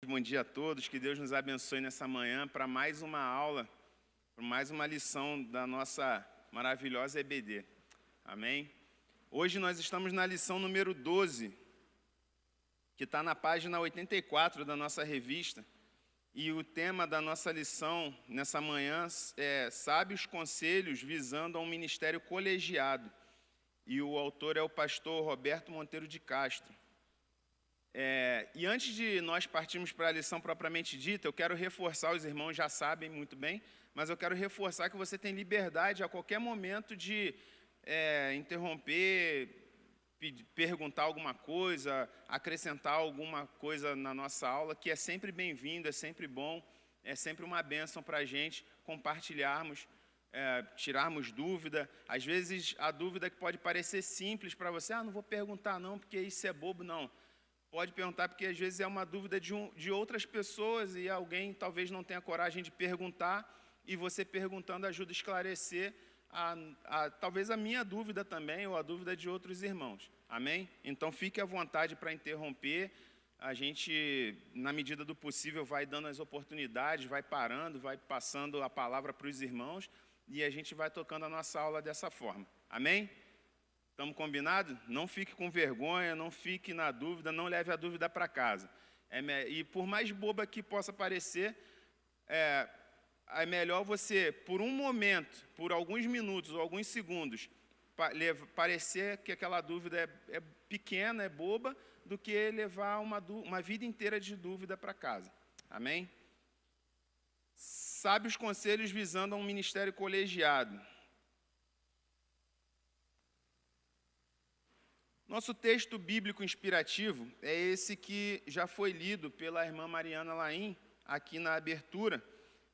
Bom dia a todos, que Deus nos abençoe nessa manhã para mais uma aula, para mais uma lição da nossa maravilhosa EBD. Amém? Hoje nós estamos na lição número 12, que está na página 84 da nossa revista, e o tema da nossa lição nessa manhã é Sábios Conselhos visando a um ministério colegiado, e o autor é o pastor Roberto Monteiro de Castro. E antes de nós partirmos para a lição propriamente dita, eu quero reforçar, os irmãos já sabem muito bem, mas eu quero reforçar que você tem liberdade a qualquer momento de interromper, perguntar alguma coisa, acrescentar alguma coisa na nossa aula, que é sempre bem-vindo, é sempre bom, é sempre uma bênção para a gente compartilharmos, tirarmos dúvida. Às vezes a dúvida que pode parecer simples para você, não vou perguntar não, porque isso é bobo, não. Pode perguntar, porque às vezes é uma dúvida de outras pessoas e alguém talvez não tenha coragem de perguntar, e você perguntando ajuda a esclarecer talvez a minha dúvida também, ou a dúvida de outros irmãos. Amém? Então fique à vontade para interromper. A gente, na medida do possível, vai dando as oportunidades, vai parando, vai passando a palavra para os irmãos, e a gente vai tocando a nossa aula dessa forma. Amém? Estamos combinados? Não fique com vergonha, não fique na dúvida, não leve a dúvida para casa. E por mais boba que possa parecer, é melhor você, por um momento, por alguns minutos ou alguns segundos, parecer que aquela dúvida é pequena, é boba, do que levar uma vida inteira de dúvida para casa. Amém? Sábios conselhos visando a um ministério colegiado. Nosso texto bíblico inspirativo é esse que já foi lido pela irmã Mariana Laim, aqui na abertura,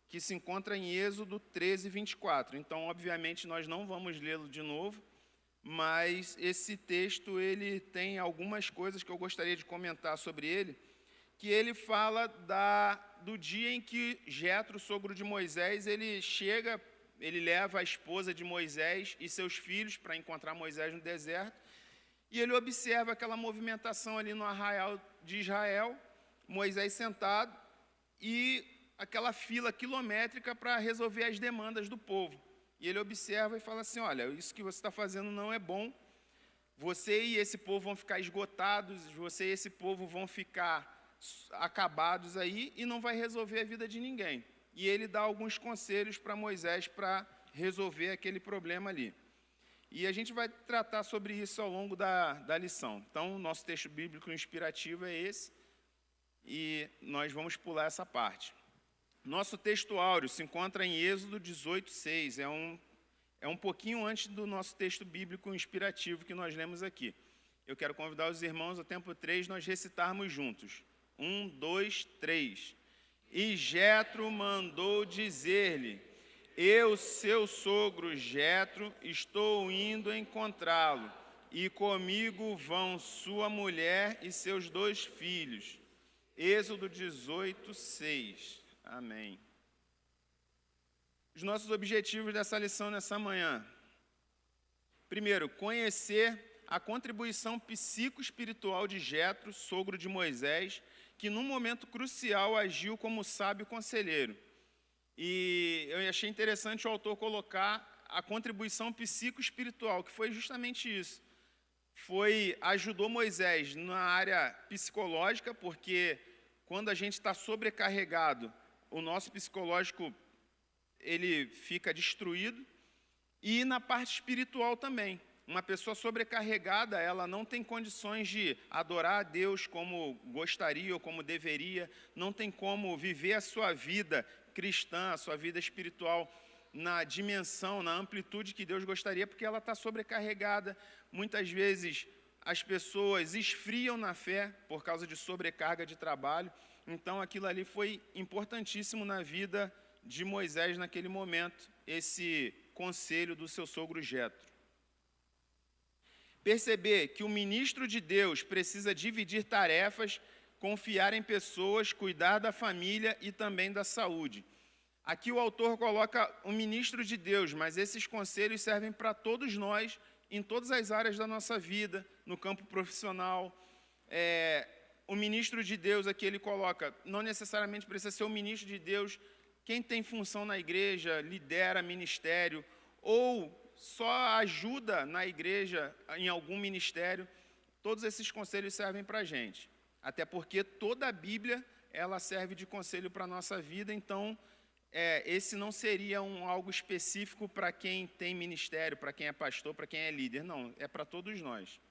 que se encontra em Êxodo 13, 24. Então, obviamente, nós não vamos lê-lo de novo, mas esse texto ele tem algumas coisas que eu gostaria de comentar sobre ele, que ele fala do dia em que Jetro, sogro de Moisés, ele leva a esposa de Moisés e seus filhos para encontrar Moisés no deserto, e ele observa aquela movimentação ali no arraial de Israel, Moisés sentado, e aquela fila quilométrica para resolver as demandas do povo. E ele observa e fala assim, olha, isso que você está fazendo não é bom, você e esse povo vão ficar esgotados, você e esse povo vão ficar acabados aí e não vai resolver a vida de ninguém. E ele dá alguns conselhos para Moisés para resolver aquele problema ali. E a gente vai tratar sobre isso ao longo da lição. Então, o nosso texto bíblico inspirativo é esse, e nós vamos pular essa parte. Nosso texto áureo se encontra em Êxodo 18, 6. É um pouquinho antes do nosso texto bíblico inspirativo que nós lemos aqui. Eu quero convidar os irmãos, ao tempo 3, nós recitarmos juntos. 1, 2, 3. E Jetro mandou dizer-lhe, eu, seu sogro Jetro, estou indo encontrá-lo, e comigo vão sua mulher e seus 2 filhos. Êxodo 18, 6. Amém. Os nossos objetivos dessa lição nessa manhã. Primeiro, conhecer a contribuição psicoespiritual de Jetro, sogro de Moisés, que num momento crucial agiu como sábio conselheiro. E eu achei interessante o autor colocar a contribuição psicoespiritual, que foi justamente isso. Ajudou Moisés na área psicológica, porque quando a gente está sobrecarregado, o nosso psicológico ele fica destruído, e na parte espiritual também. Uma pessoa sobrecarregada, ela não tem condições de adorar a Deus como gostaria ou como deveria, não tem como viver a sua vida cristã, a sua vida espiritual na dimensão, na amplitude que Deus gostaria, porque ela está sobrecarregada. Muitas vezes as pessoas esfriam na fé por causa de sobrecarga de trabalho. Então aquilo ali foi importantíssimo na vida de Moisés naquele momento, esse conselho do seu sogro Jetro. Perceber que o ministro de Deus precisa dividir tarefas, confiar em pessoas, cuidar da família e também da saúde. Aqui o autor coloca o ministro de Deus, mas esses conselhos servem para todos nós, em todas as áreas da nossa vida, no campo profissional. o ministro de Deus aqui ele coloca, não necessariamente precisa ser o ministro de Deus, quem tem função na igreja, lidera ministério, ou só ajuda na igreja em algum ministério, todos esses conselhos servem para a gente. Até porque toda a Bíblia, ela serve de conselho para a nossa vida, então, esse não seria algo específico para quem tem ministério, para quem é pastor, para quem é líder, não, é para todos nós.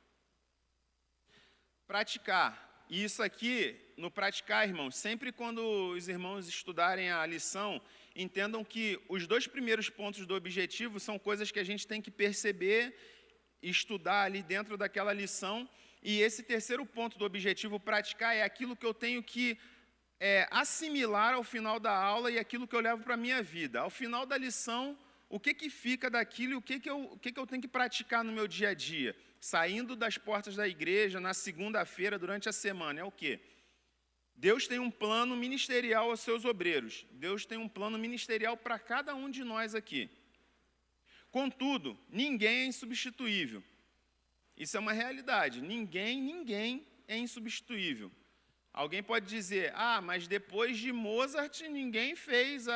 Praticar. E isso aqui, no praticar, irmãos, sempre quando os irmãos estudarem a lição, entendam que os 2 primeiros pontos do objetivo são coisas que a gente tem que perceber e estudar ali dentro daquela lição. E esse terceiro ponto do objetivo, praticar, é aquilo que eu tenho que assimilar ao final da aula e aquilo que eu levo para a minha vida. Ao final da lição, o que fica daquilo e o que eu tenho que praticar no meu dia a dia? Saindo das portas da igreja, na segunda-feira, durante a semana, é o quê? Deus tem um plano ministerial aos seus obreiros. Deus tem um plano ministerial para cada um de nós aqui. Contudo, ninguém é insubstituível. Isso é uma realidade. Ninguém é insubstituível. Alguém pode dizer, mas depois de Mozart ninguém fez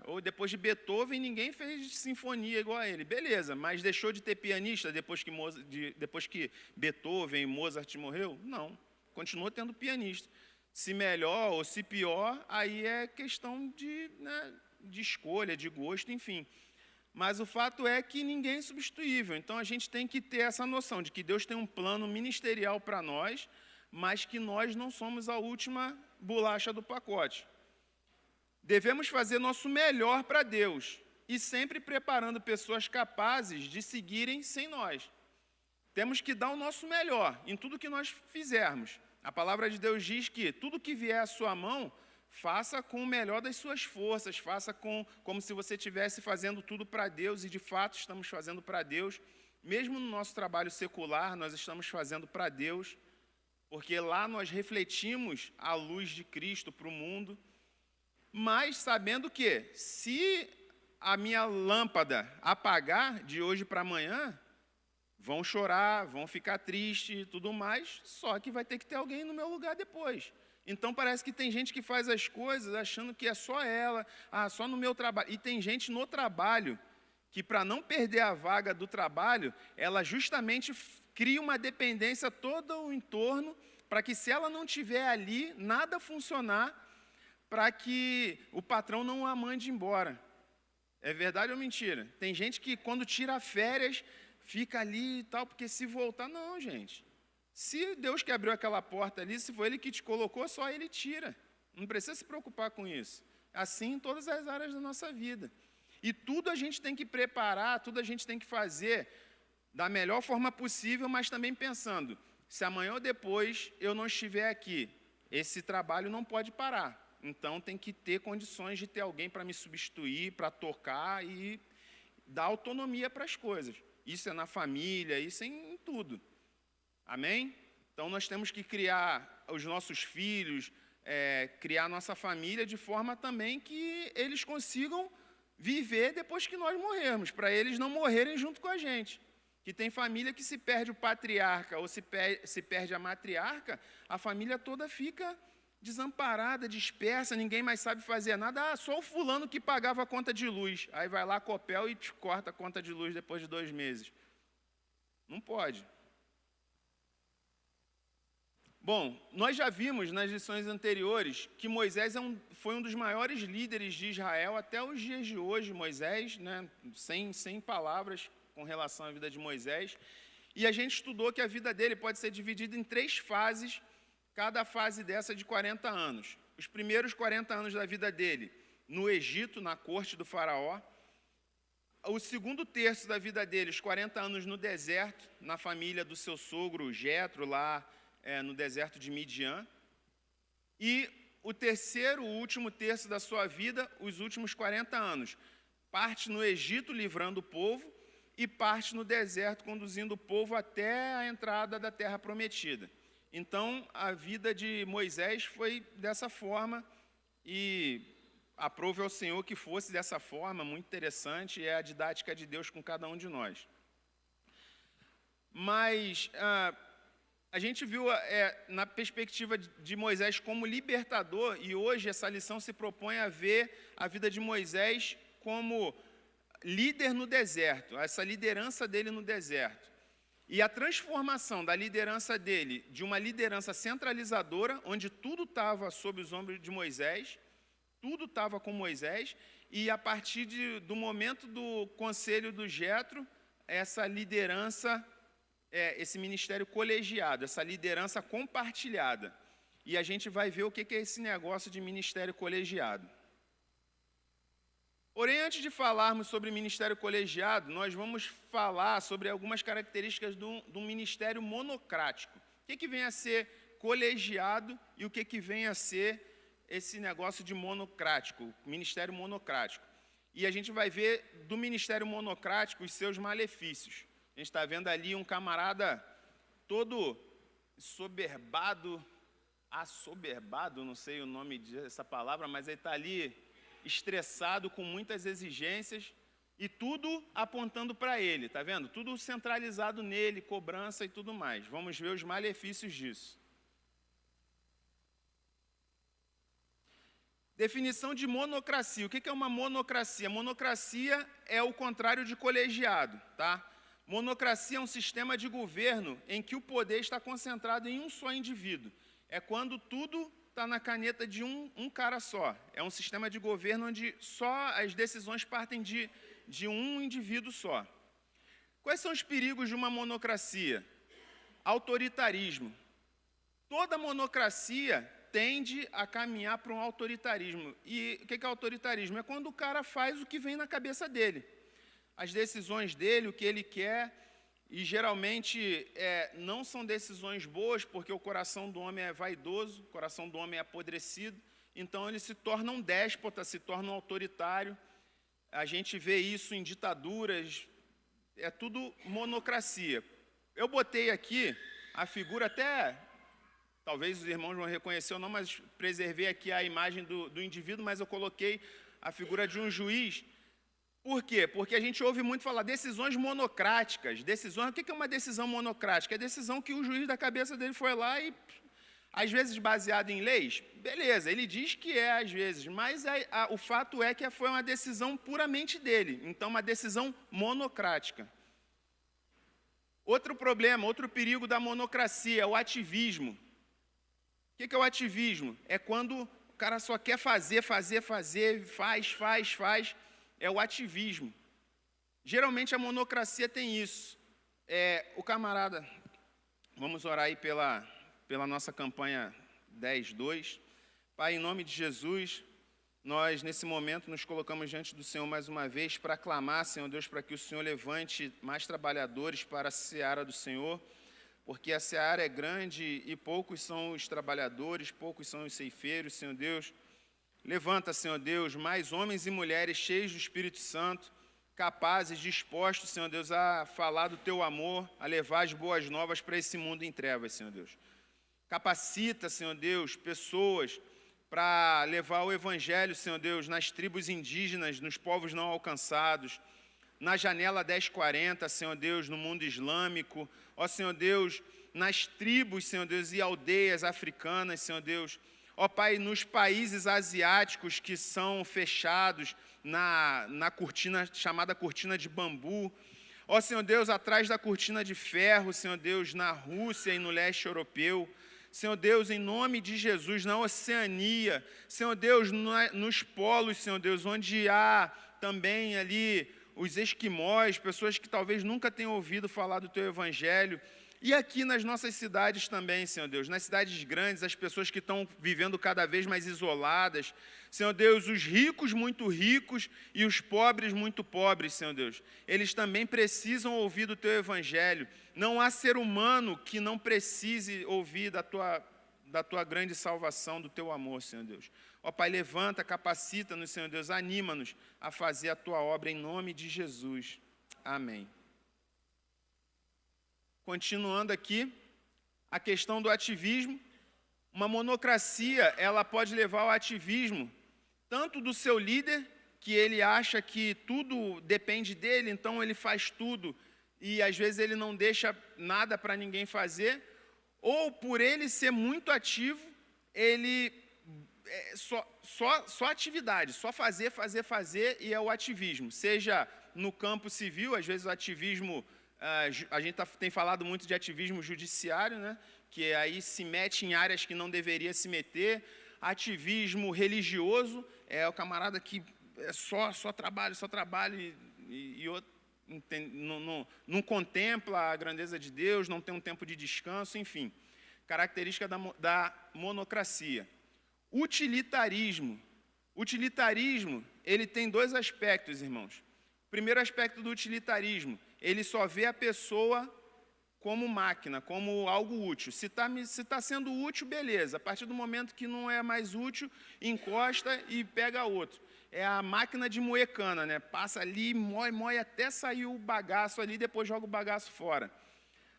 ou depois de Beethoven ninguém fez sinfonia igual a ele. Beleza, mas deixou de ter pianista depois que Beethoven e Mozart morreu? Não, continua tendo pianista. Se melhor ou se pior, aí é questão de escolha, de gosto, enfim. Mas o fato é que ninguém é substituível. Então a gente tem que ter essa noção de que Deus tem um plano ministerial para nós, mas que nós não somos a última bolacha do pacote. Devemos fazer nosso melhor para Deus e sempre preparando pessoas capazes de seguirem sem nós. Temos que dar o nosso melhor em tudo que nós fizermos. A palavra de Deus diz que tudo que vier à sua mão, faça com o melhor das suas forças, faça como se você estivesse fazendo tudo para Deus, e de fato estamos fazendo para Deus. Mesmo no nosso trabalho secular, nós estamos fazendo para Deus, porque lá nós refletimos a luz de Cristo para o mundo, mas sabendo que, se a minha lâmpada apagar de hoje para amanhã, vão chorar, vão ficar tristes e tudo mais, só que vai ter que ter alguém no meu lugar depois. Então parece que tem gente que faz as coisas achando que é só ela, só no meu trabalho. E tem gente no trabalho que, para não perder a vaga do trabalho, ela justamente cria uma dependência todo o entorno, para que, se ela não estiver ali, nada funcionar, para que o patrão não a mande embora. É verdade ou mentira? Tem gente que, quando tira férias, fica ali e tal, porque se voltar... Não, gente. Se Deus que abriu aquela porta ali, se foi Ele que te colocou, só Ele tira. Não precisa se preocupar com isso. Assim em todas as áreas da nossa vida. E tudo a gente tem que preparar, tudo a gente tem que fazer da melhor forma possível, mas também pensando, se amanhã ou depois eu não estiver aqui, esse trabalho não pode parar. Então tem que ter condições de ter alguém para me substituir, para tocar e dar autonomia para as coisas. Isso é na família, isso é em tudo. Amém? Então nós temos que criar os nossos filhos, criar nossa família de forma também que eles consigam viver depois que nós morrermos, para eles não morrerem junto com a gente. Que tem família que, se perde o patriarca ou se perde a matriarca, a família toda fica desamparada, dispersa, ninguém mais sabe fazer nada. Só o fulano que pagava a conta de luz. Aí vai lá, Copel, e te corta a conta de luz depois de 2 meses. Não pode. Bom, nós já vimos nas lições anteriores que Moisés foi um dos maiores líderes de Israel até os dias de hoje. Moisés, sem palavras com relação à vida de Moisés. E a gente estudou que a vida dele pode ser dividida em 3 fases, cada fase dessa de 40 anos. Os primeiros 40 anos da vida dele no Egito, na corte do faraó. O segundo terço da vida dele, os 40 anos no deserto, na família do seu sogro Jetro, lá no deserto de Midian. E o terceiro, o último terço da sua vida, os últimos 40 anos. Parte no Egito, livrando o povo, e parte no deserto, conduzindo o povo até a entrada da terra prometida. Então, a vida de Moisés foi dessa forma, e aprove ao Senhor que fosse dessa forma, muito interessante, é a didática de Deus com cada um de nós. Mas A gente viu na perspectiva de Moisés como libertador, e hoje essa lição se propõe a ver a vida de Moisés como líder no deserto, essa liderança dele no deserto. E a transformação da liderança dele, de uma liderança centralizadora, onde tudo estava sob os ombros de Moisés, tudo estava com Moisés, e a partir do momento do conselho do Jetro, essa liderança, esse ministério colegiado, essa liderança compartilhada. E a gente vai ver o que é esse negócio de ministério colegiado. Porém, antes de falarmos sobre ministério colegiado, nós vamos falar sobre algumas características do ministério monocrático. O que vem a ser colegiado e o que vem a ser esse negócio de monocrático, ministério monocrático. E a gente vai ver do ministério monocrático os seus malefícios. A gente está vendo ali um camarada todo assoberbado, não sei o nome dessa palavra, mas ele está ali estressado, com muitas exigências, e tudo apontando para ele, tá vendo? Tudo centralizado nele, cobrança e tudo mais. Vamos ver os malefícios disso. Definição de monocracia. O que é uma monocracia? Monocracia é o contrário de colegiado, tá? Monocracia é um sistema de governo em que o poder está concentrado em um só indivíduo. É quando tudo está na caneta de um cara só. É um sistema de governo onde só as decisões partem de um indivíduo só. Quais são os perigos de uma monocracia? Autoritarismo. Toda monocracia tende a caminhar para um autoritarismo. E o que é autoritarismo? É quando o cara faz o que vem na cabeça dele. As decisões dele, o que ele quer, e geralmente não são decisões boas, porque o coração do homem é vaidoso, o coração do homem é apodrecido, então ele se torna um déspota, se torna um autoritário. A gente vê isso em ditaduras, é tudo monocracia. Eu botei aqui a figura, até, talvez os irmãos vão reconhecer ou não, mas preservei aqui a imagem do indivíduo, mas eu coloquei a figura de um juiz. Por quê? Porque a gente ouve muito falar decisões monocráticas. Decisões, o que é uma decisão monocrática? É a decisão que o juiz da cabeça dele foi lá e, às vezes, baseado em leis, beleza, ele diz que às vezes, mas o fato é que foi uma decisão puramente dele, então uma decisão monocrática. Outro problema, outro perigo da monocracia é o ativismo. O que é o ativismo? É quando o cara só quer fazer, faz. É o ativismo. Geralmente a monocracia tem isso. O camarada, vamos orar aí pela nossa campanha 10.2. Pai, em nome de Jesus, nós nesse momento nos colocamos diante do Senhor mais uma vez para clamar, Senhor Deus, para que o Senhor levante mais trabalhadores para a seara do Senhor, porque a seara é grande e poucos são os trabalhadores, poucos são os ceifeiros, Senhor Deus. Levanta, Senhor Deus, mais homens e mulheres cheios do Espírito Santo, capazes, dispostos, Senhor Deus, a falar do Teu amor, a levar as boas novas para esse mundo em trevas, Senhor Deus. Capacita, Senhor Deus, pessoas para levar o Evangelho, Senhor Deus, nas tribos indígenas, nos povos não alcançados, na janela 1040, Senhor Deus, no mundo islâmico, ó Senhor Deus, nas tribos, Senhor Deus, e aldeias africanas, Senhor Deus, ó Pai, nos países asiáticos que são fechados na cortina, chamada cortina de bambu. Ó Senhor Deus, atrás da cortina de ferro, Senhor Deus, na Rússia e no leste europeu. Senhor Deus, em nome de Jesus, na Oceania. Senhor Deus, nos polos, Senhor Deus, onde há também ali os esquimós, pessoas que talvez nunca tenham ouvido falar do Teu Evangelho. E aqui nas nossas cidades também, Senhor Deus, nas cidades grandes, as pessoas que estão vivendo cada vez mais isoladas. Senhor Deus, os ricos muito ricos e os pobres muito pobres, Senhor Deus. Eles também precisam ouvir do Teu Evangelho. Não há ser humano que não precise ouvir da tua grande salvação, do Teu amor, Senhor Deus. Ó Pai, levanta, capacita-nos, Senhor Deus, anima-nos a fazer a Tua obra em nome de Jesus. Amém. Continuando aqui, a questão do ativismo. Uma monocracia, ela pode levar ao ativismo, tanto do seu líder, que ele acha que tudo depende dele, então ele faz tudo, e às vezes ele não deixa nada para ninguém fazer, ou por ele ser muito ativo, ele só atividade, só fazer, e é o ativismo. Seja no campo civil, às vezes o ativismo, a gente tem falado muito de ativismo judiciário, né? Que aí se mete em áreas que não deveria se meter. Ativismo religioso, é o camarada que é só trabalho, e não contempla a grandeza de Deus, não tem um tempo de descanso, enfim. Característica da monocracia. Utilitarismo. Utilitarismo, ele tem dois aspectos, irmãos. O primeiro aspecto do utilitarismo, ele só vê a pessoa como máquina, como algo útil. Se tá sendo útil, beleza. A partir do momento que não é mais útil, encosta e pega outro. É a máquina de moer cana, né? Passa ali, moe até sair o bagaço ali, depois joga o bagaço fora.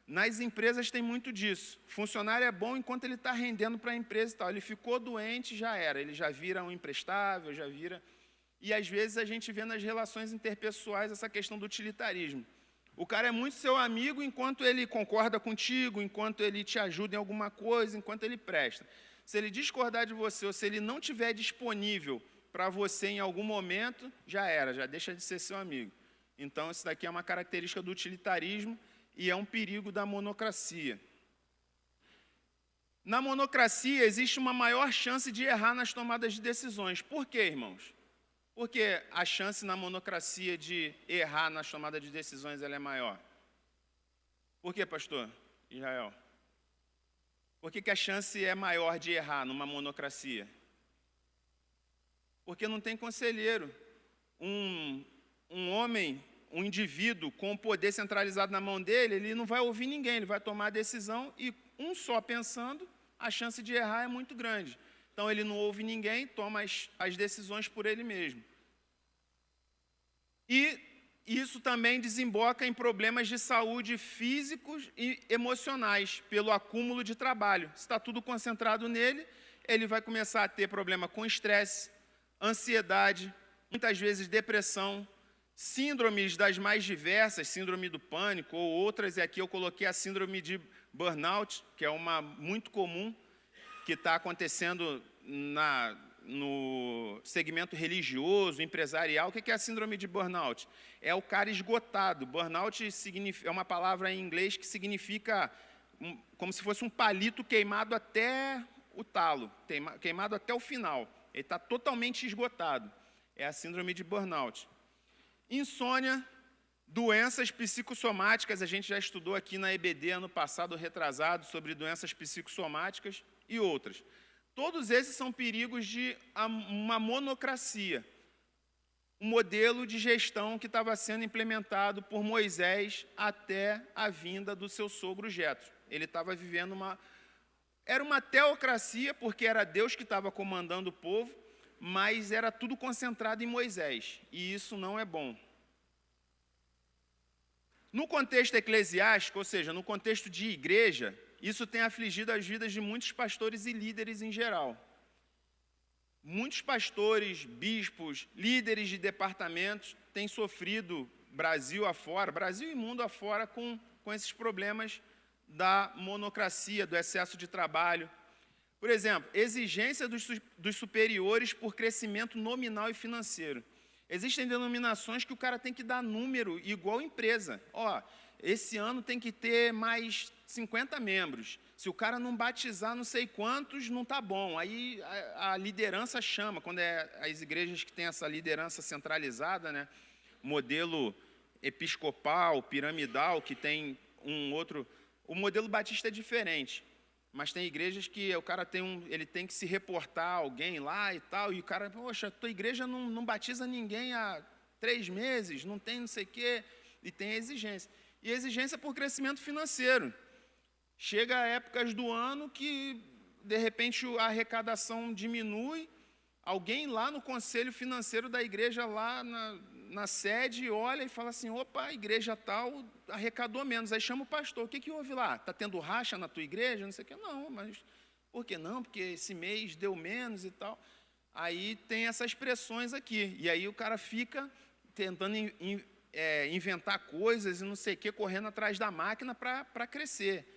Nas empresas tem muito disso. Funcionário é bom enquanto ele está rendendo para a empresa e tal. Ele ficou doente, já era. Ele já vira um imprestável, já vira... E às vezes a gente vê nas relações interpessoais essa questão do utilitarismo. O cara é muito seu amigo enquanto ele concorda contigo, enquanto ele te ajuda em alguma coisa, enquanto ele presta. Se ele discordar de você ou se ele não estiver disponível para você em algum momento, já era, já deixa de ser seu amigo. Então, isso daqui é uma característica do utilitarismo e é um perigo da monocracia. Na monocracia, existe uma maior chance de errar nas tomadas de decisões. Por quê, irmãos? Porque a chance na monocracia de errar nas tomadas de decisões ela é maior. Por quê, pastor Israel? Por que a chance é maior de errar numa monocracia? Porque não tem conselheiro. Um homem, um indivíduo com o poder centralizado na mão dele, ele não vai ouvir ninguém, ele vai tomar a decisão e um só pensando, a chance de errar é muito grande. Então, ele não ouve ninguém, toma as decisões por ele mesmo. E isso também desemboca em problemas de saúde físicos e emocionais, pelo acúmulo de trabalho. Se está tudo concentrado nele, ele vai começar a ter problema com estresse, ansiedade, muitas vezes depressão, síndromes das mais diversas, síndrome do pânico ou outras, e aqui eu coloquei a síndrome de burnout, que é uma muito comum, que está acontecendo no segmento religioso, empresarial. O que é a síndrome de burnout? É o cara esgotado. Burnout é uma palavra em inglês que significa como se fosse um palito queimado até o talo, queimado até o final. Ele está totalmente esgotado. É a síndrome de burnout. Insônia, doenças psicossomáticas, a gente já estudou aqui na EBD ano passado, retrasado, sobre doenças psicossomáticas e outras. Todos esses são perigos de uma monocracia, um modelo de gestão que estava sendo implementado por Moisés até a vinda do seu sogro Jetro. Ele estava vivendo era uma teocracia, porque era Deus que estava comandando o povo, mas era tudo concentrado em Moisés, e isso não é bom. No contexto eclesiástico, ou seja, no contexto de igreja, isso tem afligido as vidas de muitos pastores e líderes em geral. Muitos pastores, bispos, líderes de departamentos têm sofrido Brasil e mundo afora com esses problemas da monocracia, do excesso de trabalho. Por exemplo, exigência dos superiores por crescimento nominal e financeiro. Existem denominações que o cara tem que dar número igual empresa. Esse ano tem que ter mais 50 membros. Se o cara não batizar não sei quantos, não está bom. Aí a liderança chama, quando é as igrejas que têm essa liderança centralizada, né? Modelo episcopal, piramidal, que tem um outro... O modelo batista é diferente, mas tem igrejas que o cara ele tem que se reportar a alguém lá e tal, e o cara, poxa, tua igreja não batiza ninguém há 3 meses, não tem não sei o quê, e tem exigência. E exigência por crescimento financeiro. Chega a épocas do ano que, de repente, a arrecadação diminui, alguém lá no conselho financeiro da igreja, lá na sede, olha e fala assim, opa, a igreja tal arrecadou menos. Aí chama o pastor, o que houve lá? Está tendo racha na tua igreja? Não sei o que. Não, mas por que não? Porque esse mês deu menos e tal. Aí tem essas pressões aqui. E aí o cara fica tentando inventar coisas e não sei o que, correndo atrás da máquina para crescer.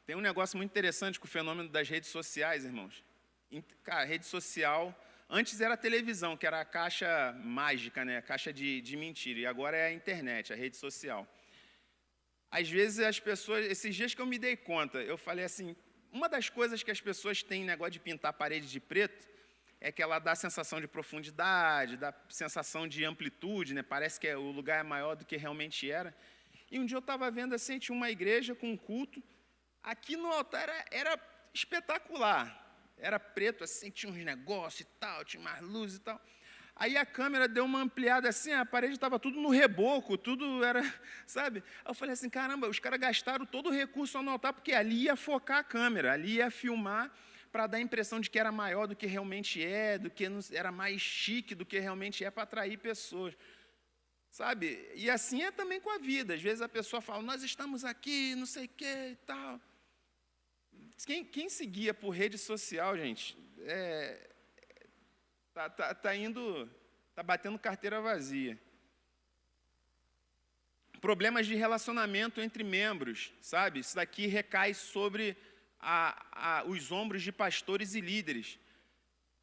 Tem um negócio muito interessante com o fenômeno das redes sociais, irmãos. Cara, rede social, antes era a televisão, que era a caixa mágica, né? A caixa de mentira, e agora é a internet, a rede social. Às vezes as pessoas, esses dias que eu me dei conta, eu falei assim, uma das coisas que as pessoas têm negócio de pintar a parede de preto, é que ela dá a sensação de profundidade, dá a sensação de amplitude, né? Parece que o lugar é maior do que realmente era. E um dia eu estava vendo assim, tinha uma igreja com um culto, aqui no altar era espetacular, era preto assim, tinha uns negócios e tal, tinha mais luz e tal. Aí a câmera deu uma ampliada assim, a parede estava tudo no reboco, tudo era, sabe? Aí eu falei assim, caramba, os caras gastaram todo o recurso no altar, porque ali ia focar a câmera, ali ia filmar, para dar a impressão de que era maior do que realmente é, do que era mais chique do que realmente é, para atrair pessoas. Sabe? E assim é também com a vida. Às vezes a pessoa fala, nós estamos aqui, não sei o que e tal. Quem se guia por rede social, gente, tá batendo carteira vazia. Problemas de relacionamento entre membros, sabe? Isso daqui recai sobre os ombros de pastores e líderes.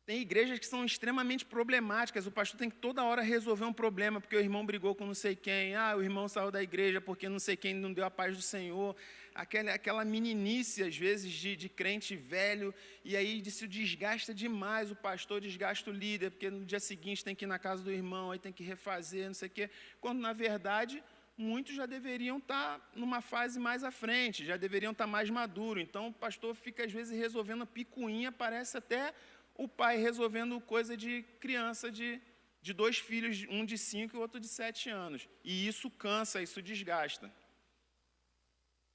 Tem igrejas que são extremamente problemáticas, o pastor tem que toda hora resolver um problema, porque o irmão brigou com não sei quem, o irmão saiu da igreja porque não sei quem não deu a paz do Senhor, aquela meninice, às vezes, de crente velho, e aí isso desgasta demais, o pastor desgasta o líder, porque no dia seguinte tem que ir na casa do irmão, aí tem que refazer, não sei o quê, quando, na verdade, muitos já deveriam estar numa fase mais à frente, já deveriam estar mais maduros, então o pastor fica, às vezes, resolvendo picuinha, parece até o pai resolvendo coisa de criança de 2 filhos, um de 5 e o outro de 7 anos. E isso cansa, isso desgasta.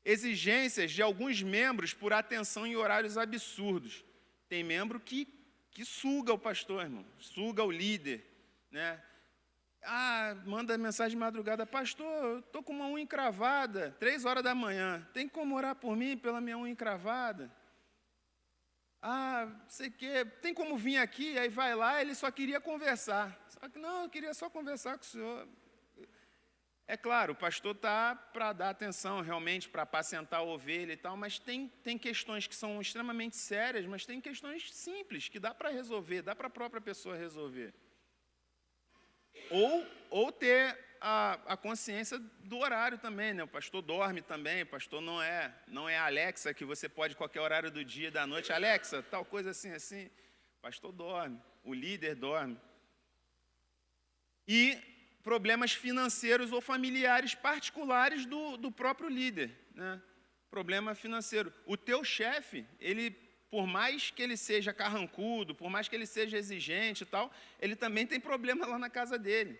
Exigências de alguns membros por atenção em horários absurdos. Tem membro que suga o pastor, irmão, suga o líder, né? Manda mensagem de madrugada, pastor, eu estou com uma unha encravada, 3 horas da manhã, tem como orar por mim pela minha unha encravada? Sei que, tem como vir aqui, aí vai lá, ele só queria conversar. Só que não, eu queria só conversar com o senhor. É claro, o pastor está para dar atenção realmente, para apacentar a ovelha e tal, mas tem questões que são extremamente sérias, mas tem questões simples, que dá para resolver, dá para a própria pessoa resolver. Ou ter a consciência do horário também, né? O pastor dorme também, o pastor não é a Alexa, que você pode qualquer horário do dia e da noite, Alexa, tal coisa assim, o pastor dorme, o líder dorme. E problemas financeiros ou familiares particulares do próprio líder, né? Problema financeiro. O teu chefe, ele, por mais que ele seja carrancudo, por mais que ele seja exigente e tal, ele também tem problema lá na casa dele.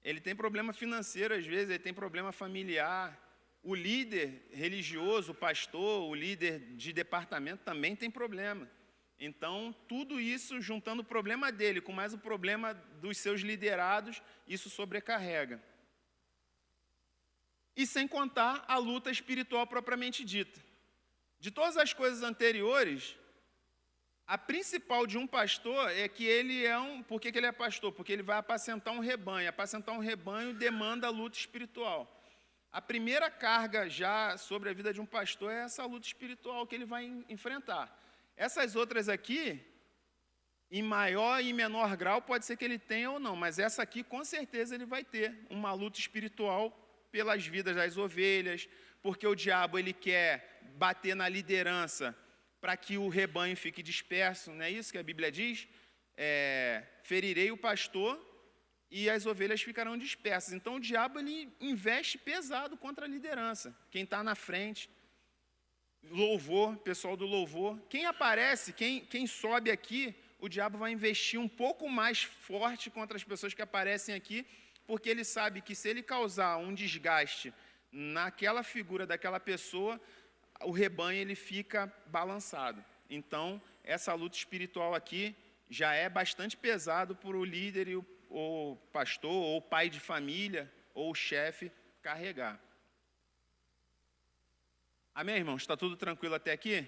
Ele tem problema financeiro, às vezes, ele tem problema familiar. O líder religioso, o pastor, o líder de departamento também tem problema. Então, tudo isso, juntando o problema dele com mais o problema dos seus liderados, isso sobrecarrega. E sem contar a luta espiritual propriamente dita. De todas as coisas anteriores, a principal de um pastor é que ele por que ele é pastor? Porque ele vai apacentar um rebanho. Apacentar um rebanho demanda luta espiritual. A primeira carga já sobre a vida de um pastor é essa luta espiritual que ele vai enfrentar. Essas outras aqui, em maior e menor grau, pode ser que ele tenha ou não, mas essa aqui, com certeza, ele vai ter uma luta espiritual pelas vidas das ovelhas, porque o diabo ele quer bater na liderança para que o rebanho fique disperso, não é isso que a Bíblia diz? Ferirei o pastor e as ovelhas ficarão dispersas. Então o diabo ele investe pesado contra a liderança, quem está na frente. Louvor, pessoal do louvor. Quem aparece, quem sobe aqui, o diabo vai investir um pouco mais forte contra as pessoas que aparecem aqui, porque ele sabe que se ele causar um desgaste naquela figura daquela pessoa, o rebanho ele fica balançado. Então, essa luta espiritual aqui já é bastante pesado para o líder, e o pastor, ou o pai de família, ou o chefe carregar. Amém, irmãos? Está tudo tranquilo até aqui?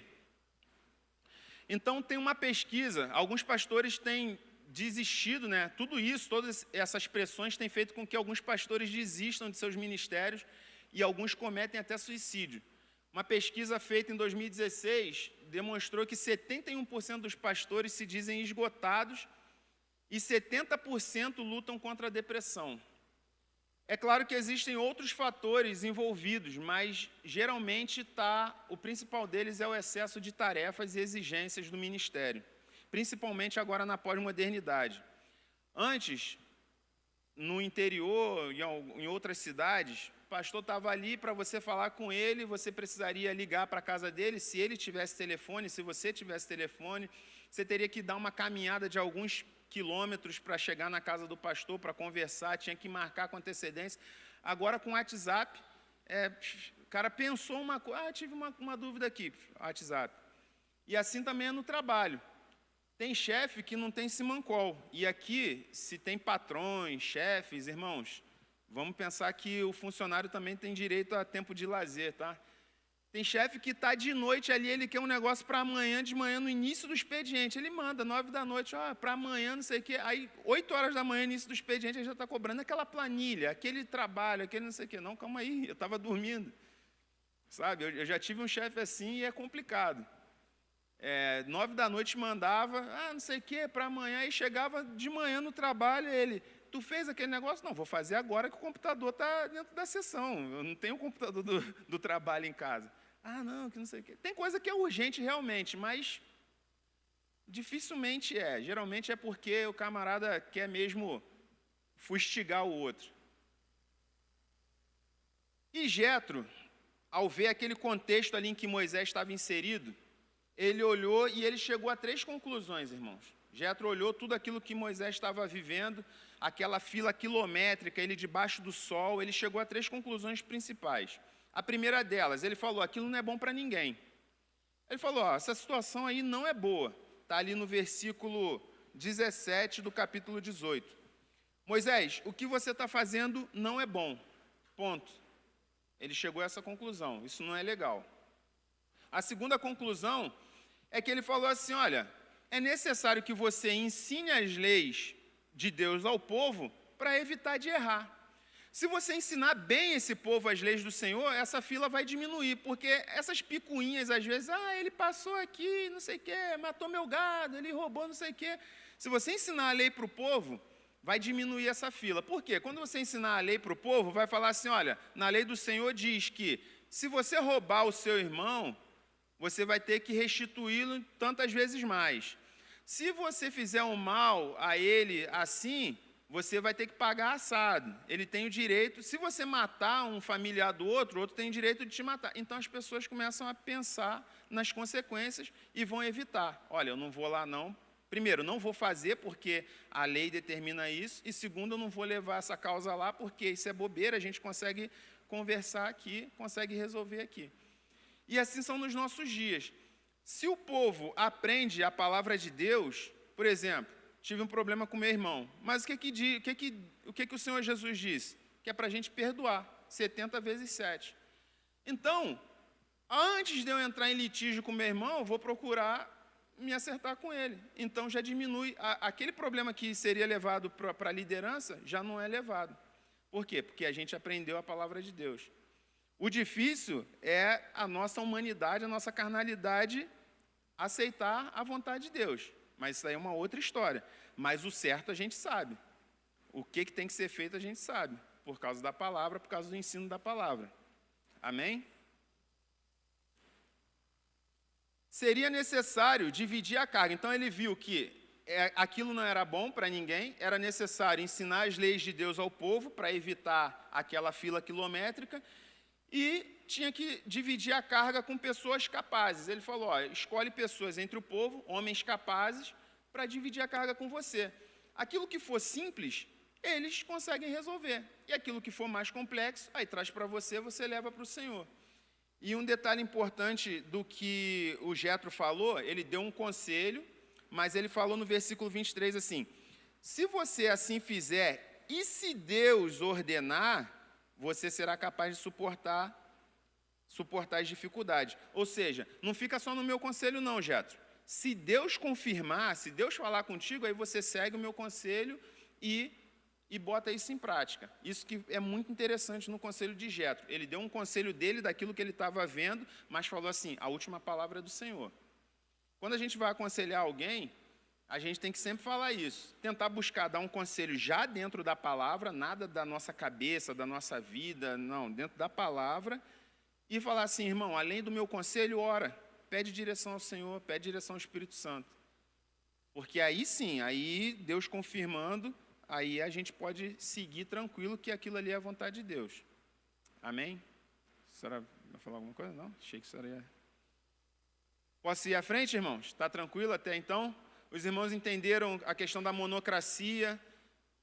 Então, tem uma pesquisa, alguns pastores têm desistido, né? Tudo isso, todas essas pressões têm feito com que alguns pastores desistam de seus ministérios e alguns cometem até suicídio. Uma pesquisa feita em 2016 demonstrou que 71% dos pastores se dizem esgotados e 70% lutam contra a depressão. É claro que existem outros fatores envolvidos, mas geralmente o principal deles é o excesso de tarefas e exigências do ministério, principalmente agora na pós-modernidade. Antes, no interior, em outras cidades, o pastor estava ali, para você falar com ele, você precisaria ligar para a casa dele, se ele tivesse telefone, se você tivesse telefone, você teria que dar uma caminhada de alguns quilômetros para chegar na casa do pastor, para conversar, tinha que marcar com antecedência. Agora, com o WhatsApp, o cara pensou uma coisa, tive uma dúvida aqui, WhatsApp. E assim também é no trabalho. Tem chefe que não tem simancol. E aqui, se tem patrões, chefes, irmãos, vamos pensar que o funcionário também tem direito a tempo de lazer, tá? Tem chefe que está de noite ali, ele quer um negócio para amanhã, de manhã, no início do expediente. Ele manda, 9 da noite, para amanhã, não sei o quê. Aí, 8 horas da manhã, início do expediente, ele já está cobrando aquela planilha, aquele trabalho, aquele não sei o quê. Não, calma aí, eu estava dormindo. Sabe, eu já tive um chefe assim e é complicado. 9 da noite mandava, não sei o quê, para amanhã, e chegava de manhã no trabalho, ele, tu fez aquele negócio? Não, vou fazer agora que o computador está dentro da sessão, eu não tenho o computador do trabalho em casa. Não, que não sei o quê. Tem coisa que é urgente realmente, mas dificilmente é. Geralmente é porque o camarada quer mesmo fustigar o outro. E Jetro, ao ver aquele contexto ali em que Moisés estava inserido, ele olhou e ele chegou a 3 conclusões, irmãos. Jetro olhou tudo aquilo que Moisés estava vivendo, aquela fila quilométrica, ele debaixo do sol, ele chegou a 3 conclusões principais. A primeira delas, ele falou, aquilo não é bom para ninguém. Ele falou, essa situação aí não é boa. Está ali no versículo 17 do capítulo 18. Moisés, o que você está fazendo não é bom. Ponto. Ele chegou a essa conclusão, isso não é legal. A segunda conclusão é que ele falou assim, olha, é necessário que você ensine as leis de Deus ao povo para evitar de errar. Se você ensinar bem esse povo as leis do Senhor, essa fila vai diminuir, porque essas picuinhas, às vezes, ele passou aqui, não sei o quê, matou meu gado, ele roubou não sei o quê. Se você ensinar a lei para o povo, vai diminuir essa fila. Por quê? Quando você ensinar a lei para o povo, vai falar assim, olha, na lei do Senhor diz que se você roubar o seu irmão, você vai ter que restituí-lo tantas vezes mais. Se você fizer um mal a ele assim, você vai ter que pagar assado. Ele tem o direito, se você matar um familiar do outro, o outro tem o direito de te matar. Então as pessoas começam a pensar nas consequências e vão evitar. Olha, eu não vou lá não. Primeiro, não vou fazer porque a lei determina isso. E segundo, eu não vou levar essa causa lá porque isso é bobeira, a gente consegue conversar aqui, consegue resolver aqui. E assim são nos nossos dias. Se o povo aprende a palavra de Deus, por exemplo, tive um problema com meu irmão, mas o que o Senhor Jesus disse? Que é para a gente perdoar, 70 vezes 7. Então, antes de eu entrar em litígio com meu irmão, eu vou procurar me acertar com ele. Então, já diminui. Aquele problema que seria levado para a liderança, já não é levado. Por quê? Porque a gente aprendeu a palavra de Deus. O difícil é a nossa humanidade, a nossa carnalidade aceitar a vontade de Deus. Mas isso aí é uma outra história. Mas o certo a gente sabe. O que tem que ser feito a gente sabe. Por causa da palavra, por causa do ensino da palavra. Amém? Seria necessário dividir a carga. Então ele viu que aquilo não era bom para ninguém, era necessário ensinar as leis de Deus ao povo para evitar aquela fila quilométrica e tinha que dividir a carga com pessoas capazes. Ele falou, escolhe pessoas entre o povo, homens capazes, para dividir a carga com você. Aquilo que for simples, eles conseguem resolver. E aquilo que for mais complexo, aí traz para você, você leva para o Senhor. E um detalhe importante do que o Jetro falou, ele deu um conselho, mas ele falou no versículo 23 assim, se você assim fizer, e se Deus ordenar, você será capaz de suportar as dificuldades. Ou seja, não fica só no meu conselho não, Jetro. Se Deus confirmar, se Deus falar contigo, aí você segue o meu conselho e e bota isso em prática. Isso que é muito interessante no conselho de Jetro. Ele deu um conselho dele daquilo que ele estava vendo, mas falou assim, a última palavra é do Senhor. Quando a gente vai aconselhar alguém, a gente tem que sempre falar isso. Tentar buscar dar um conselho já dentro da palavra, nada da nossa cabeça, da nossa vida, não, dentro da palavra, e falar assim, irmão, além do meu conselho, ora, pede direção ao Senhor, pede direção ao Espírito Santo. Porque aí sim, aí Deus confirmando, aí a gente pode seguir tranquilo que aquilo ali é a vontade de Deus. Amém? A senhora vai falar alguma coisa? Não? Achei que a senhora ia... Posso ir à frente, irmãos? Está tranquilo até então? Os irmãos entenderam a questão da monocracia,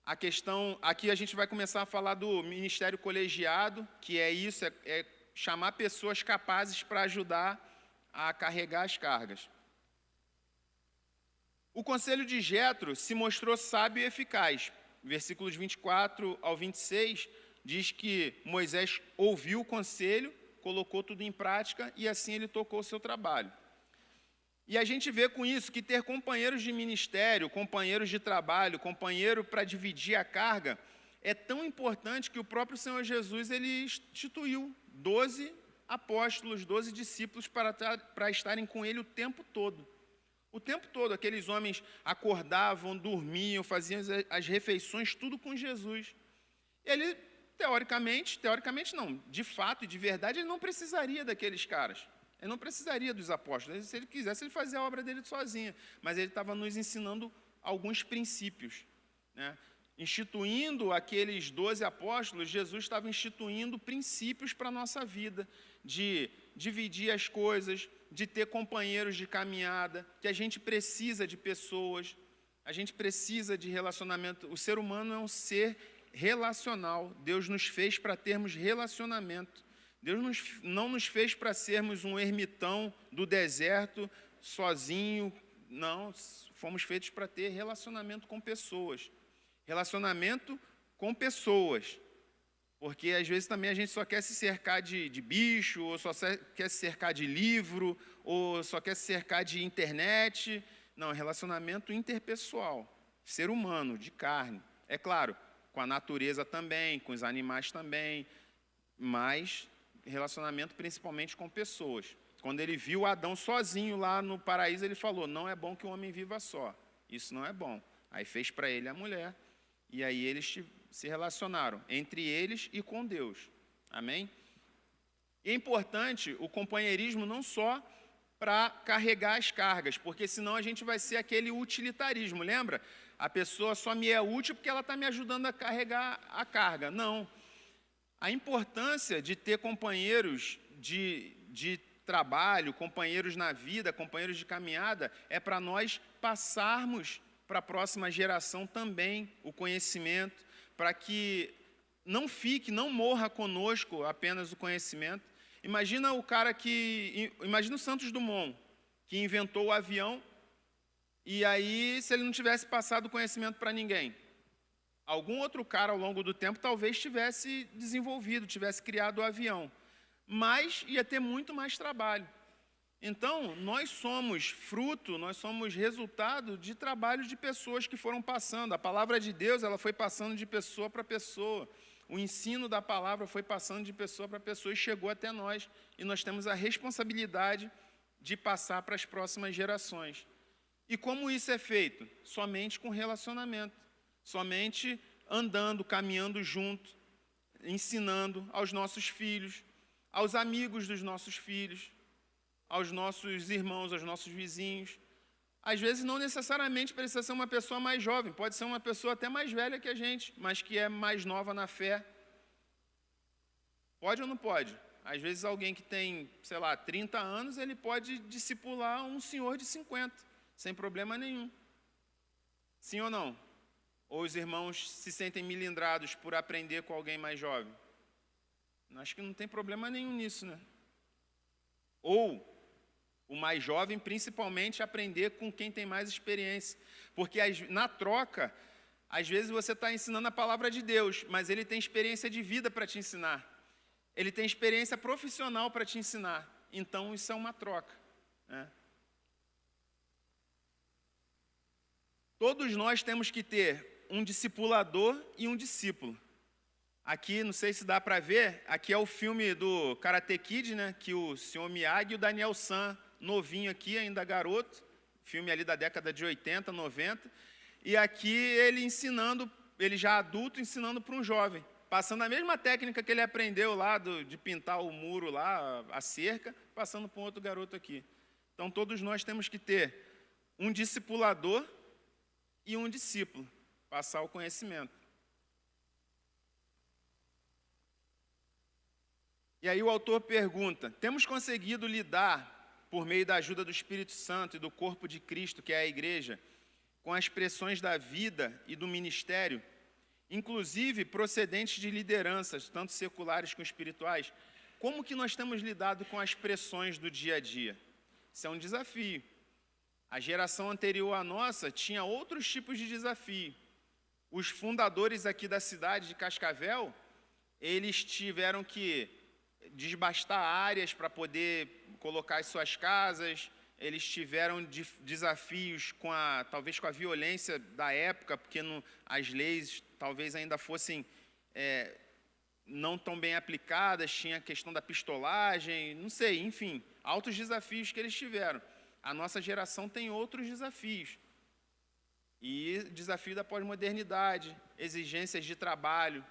a questão... Aqui a gente vai começar a falar do ministério colegiado, que é isso, é chamar pessoas capazes para ajudar a carregar as cargas. O conselho de Jetro se mostrou sábio e eficaz. Versículos 24 ao 26 diz que Moisés ouviu o conselho, colocou tudo em prática e assim ele tocou o seu trabalho. E a gente vê com isso que ter companheiros de ministério, companheiros de trabalho, companheiro para dividir a carga, é tão importante que o próprio Senhor Jesus ele instituiu 12 apóstolos, 12 discípulos para estarem com ele o tempo todo. O tempo todo, aqueles homens acordavam, dormiam, faziam as refeições, tudo com Jesus. Ele, teoricamente não, de fato e de verdade, ele não precisaria daqueles caras. Ele não precisaria dos apóstolos. Se ele quisesse, ele fazia a obra dele sozinho. Mas ele estava nos ensinando alguns princípios, né? Instituindo aqueles 12 apóstolos, Jesus estava instituindo princípios para a nossa vida, de dividir as coisas, de ter companheiros de caminhada, que a gente precisa de pessoas, a gente precisa de relacionamento. O ser humano é um ser relacional. Deus nos fez para termos relacionamento. Deus não nos fez para sermos um ermitão do deserto, sozinho. Não, fomos feitos para ter relacionamento com pessoas. Relacionamento com pessoas. Porque, às vezes, também a gente só quer se cercar de bicho, ou só quer se cercar de livro, ou só quer se cercar de internet. Não, é relacionamento interpessoal, ser humano, de carne. É claro, com a natureza também, com os animais também, mas relacionamento principalmente com pessoas. Quando ele viu Adão sozinho lá no paraíso, ele falou, não é bom que o homem viva só. Isso não é bom. Aí fez para ele a mulher, e aí eles se relacionaram entre eles e com Deus. Amém? E é importante o companheirismo não só para carregar as cargas, porque senão a gente vai ser aquele utilitarismo, lembra? A pessoa só me é útil porque ela está me ajudando a carregar a carga. Não. A importância de ter companheiros de trabalho, companheiros na vida, companheiros de caminhada, é para nós passarmos para a próxima geração também o conhecimento, para que não morra conosco apenas o conhecimento. Imagina imagina o Santos Dumont, que inventou o avião, e aí, se ele não tivesse passado o conhecimento para ninguém, algum outro cara, ao longo do tempo, talvez tivesse desenvolvido, tivesse criado o avião, mas ia ter muito mais trabalho. Então, nós somos fruto, nós somos resultado de trabalho de pessoas que foram passando. A palavra de Deus, ela foi passando de pessoa para pessoa. O ensino da palavra foi passando de pessoa para pessoa e chegou até nós. E nós temos a responsabilidade de passar para as próximas gerações. E como isso é feito? Somente com relacionamento. Somente andando, caminhando junto, ensinando aos nossos filhos, aos amigos dos nossos filhos, aos nossos irmãos, aos nossos vizinhos. Às vezes não necessariamente precisa ser uma pessoa mais jovem, pode ser uma pessoa até mais velha que a gente, mas que é mais nova na fé. Pode ou não pode? Às vezes alguém que tem, 30 anos, ele pode discipular um senhor de 50, sem problema nenhum. Sim ou não? Ou os irmãos se sentem milindrados por aprender com alguém mais jovem? Acho que não tem problema nenhum nisso, né? Ou o mais jovem, principalmente, aprender com quem tem mais experiência. Porque na troca, às vezes você está ensinando a palavra de Deus, mas ele tem experiência de vida para te ensinar. Ele tem experiência profissional para te ensinar. Então, isso é uma troca, né? Todos nós temos que ter um discipulador e um discípulo. Aqui, não sei se dá para ver, aqui é o filme do Karate Kid, né, que o Sr. Miyagi e o Daniel San, novinho aqui, ainda garoto, filme ali da década de 80, 90, e aqui ele ensinando, ele já adulto, ensinando para um jovem, passando a mesma técnica que ele aprendeu lá de pintar o muro lá, a cerca, passando para um outro garoto aqui. Então, todos nós temos que ter um discipulador e um discípulo, passar o conhecimento. E aí o autor pergunta, temos conseguido lidar, por meio da ajuda do Espírito Santo e do corpo de Cristo, que é a igreja, com as pressões da vida e do ministério, inclusive procedentes de lideranças, tanto seculares como espirituais? Como que nós temos lidado com as pressões do dia a dia? Isso é um desafio. A geração anterior à nossa tinha outros tipos de desafio. Os fundadores aqui da cidade de Cascavel, eles tiveram que desbastar áreas para poder colocar as suas casas, eles tiveram desafios talvez com a violência da época, porque as leis talvez ainda fossem não tão bem aplicadas, tinha a questão da pistolagem, não sei, enfim, altos desafios que eles tiveram. A nossa geração tem outros desafios. E desafio da pós-modernidade, exigências de trabalho.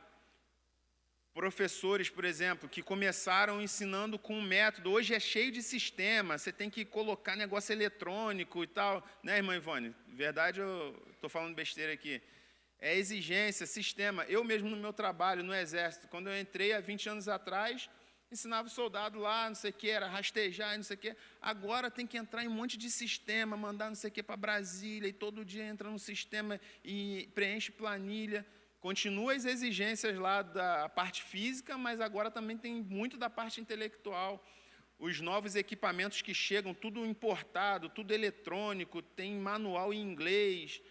Professores, por exemplo, que começaram ensinando com um método, hoje é cheio de sistema, você tem que colocar negócio eletrônico e tal, né, irmã Ivone? Verdade, eu estou falando besteira aqui. É exigência, sistema. Eu mesmo no meu trabalho, no Exército, quando eu entrei há 20 anos atrás, ensinava o soldado lá, não sei o que, era rastejar, não sei o que. Agora tem que entrar em um monte de sistema, mandar não sei o que para Brasília, e todo dia entra no sistema e preenche planilha. Continua as exigências lá da parte física, mas agora também tem muito da parte intelectual. Os novos equipamentos que chegam, tudo importado, tudo eletrônico, tem manual em inglês,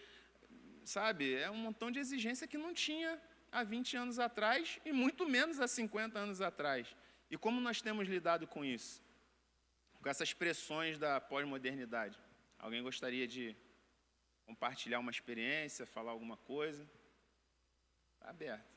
sabe? É um montão de exigência que não tinha há 20 anos atrás e muito menos há 50 anos atrás. E como nós temos lidado com isso? Com essas pressões da pós-modernidade? Alguém gostaria de compartilhar uma experiência, falar alguma coisa? Está aberto.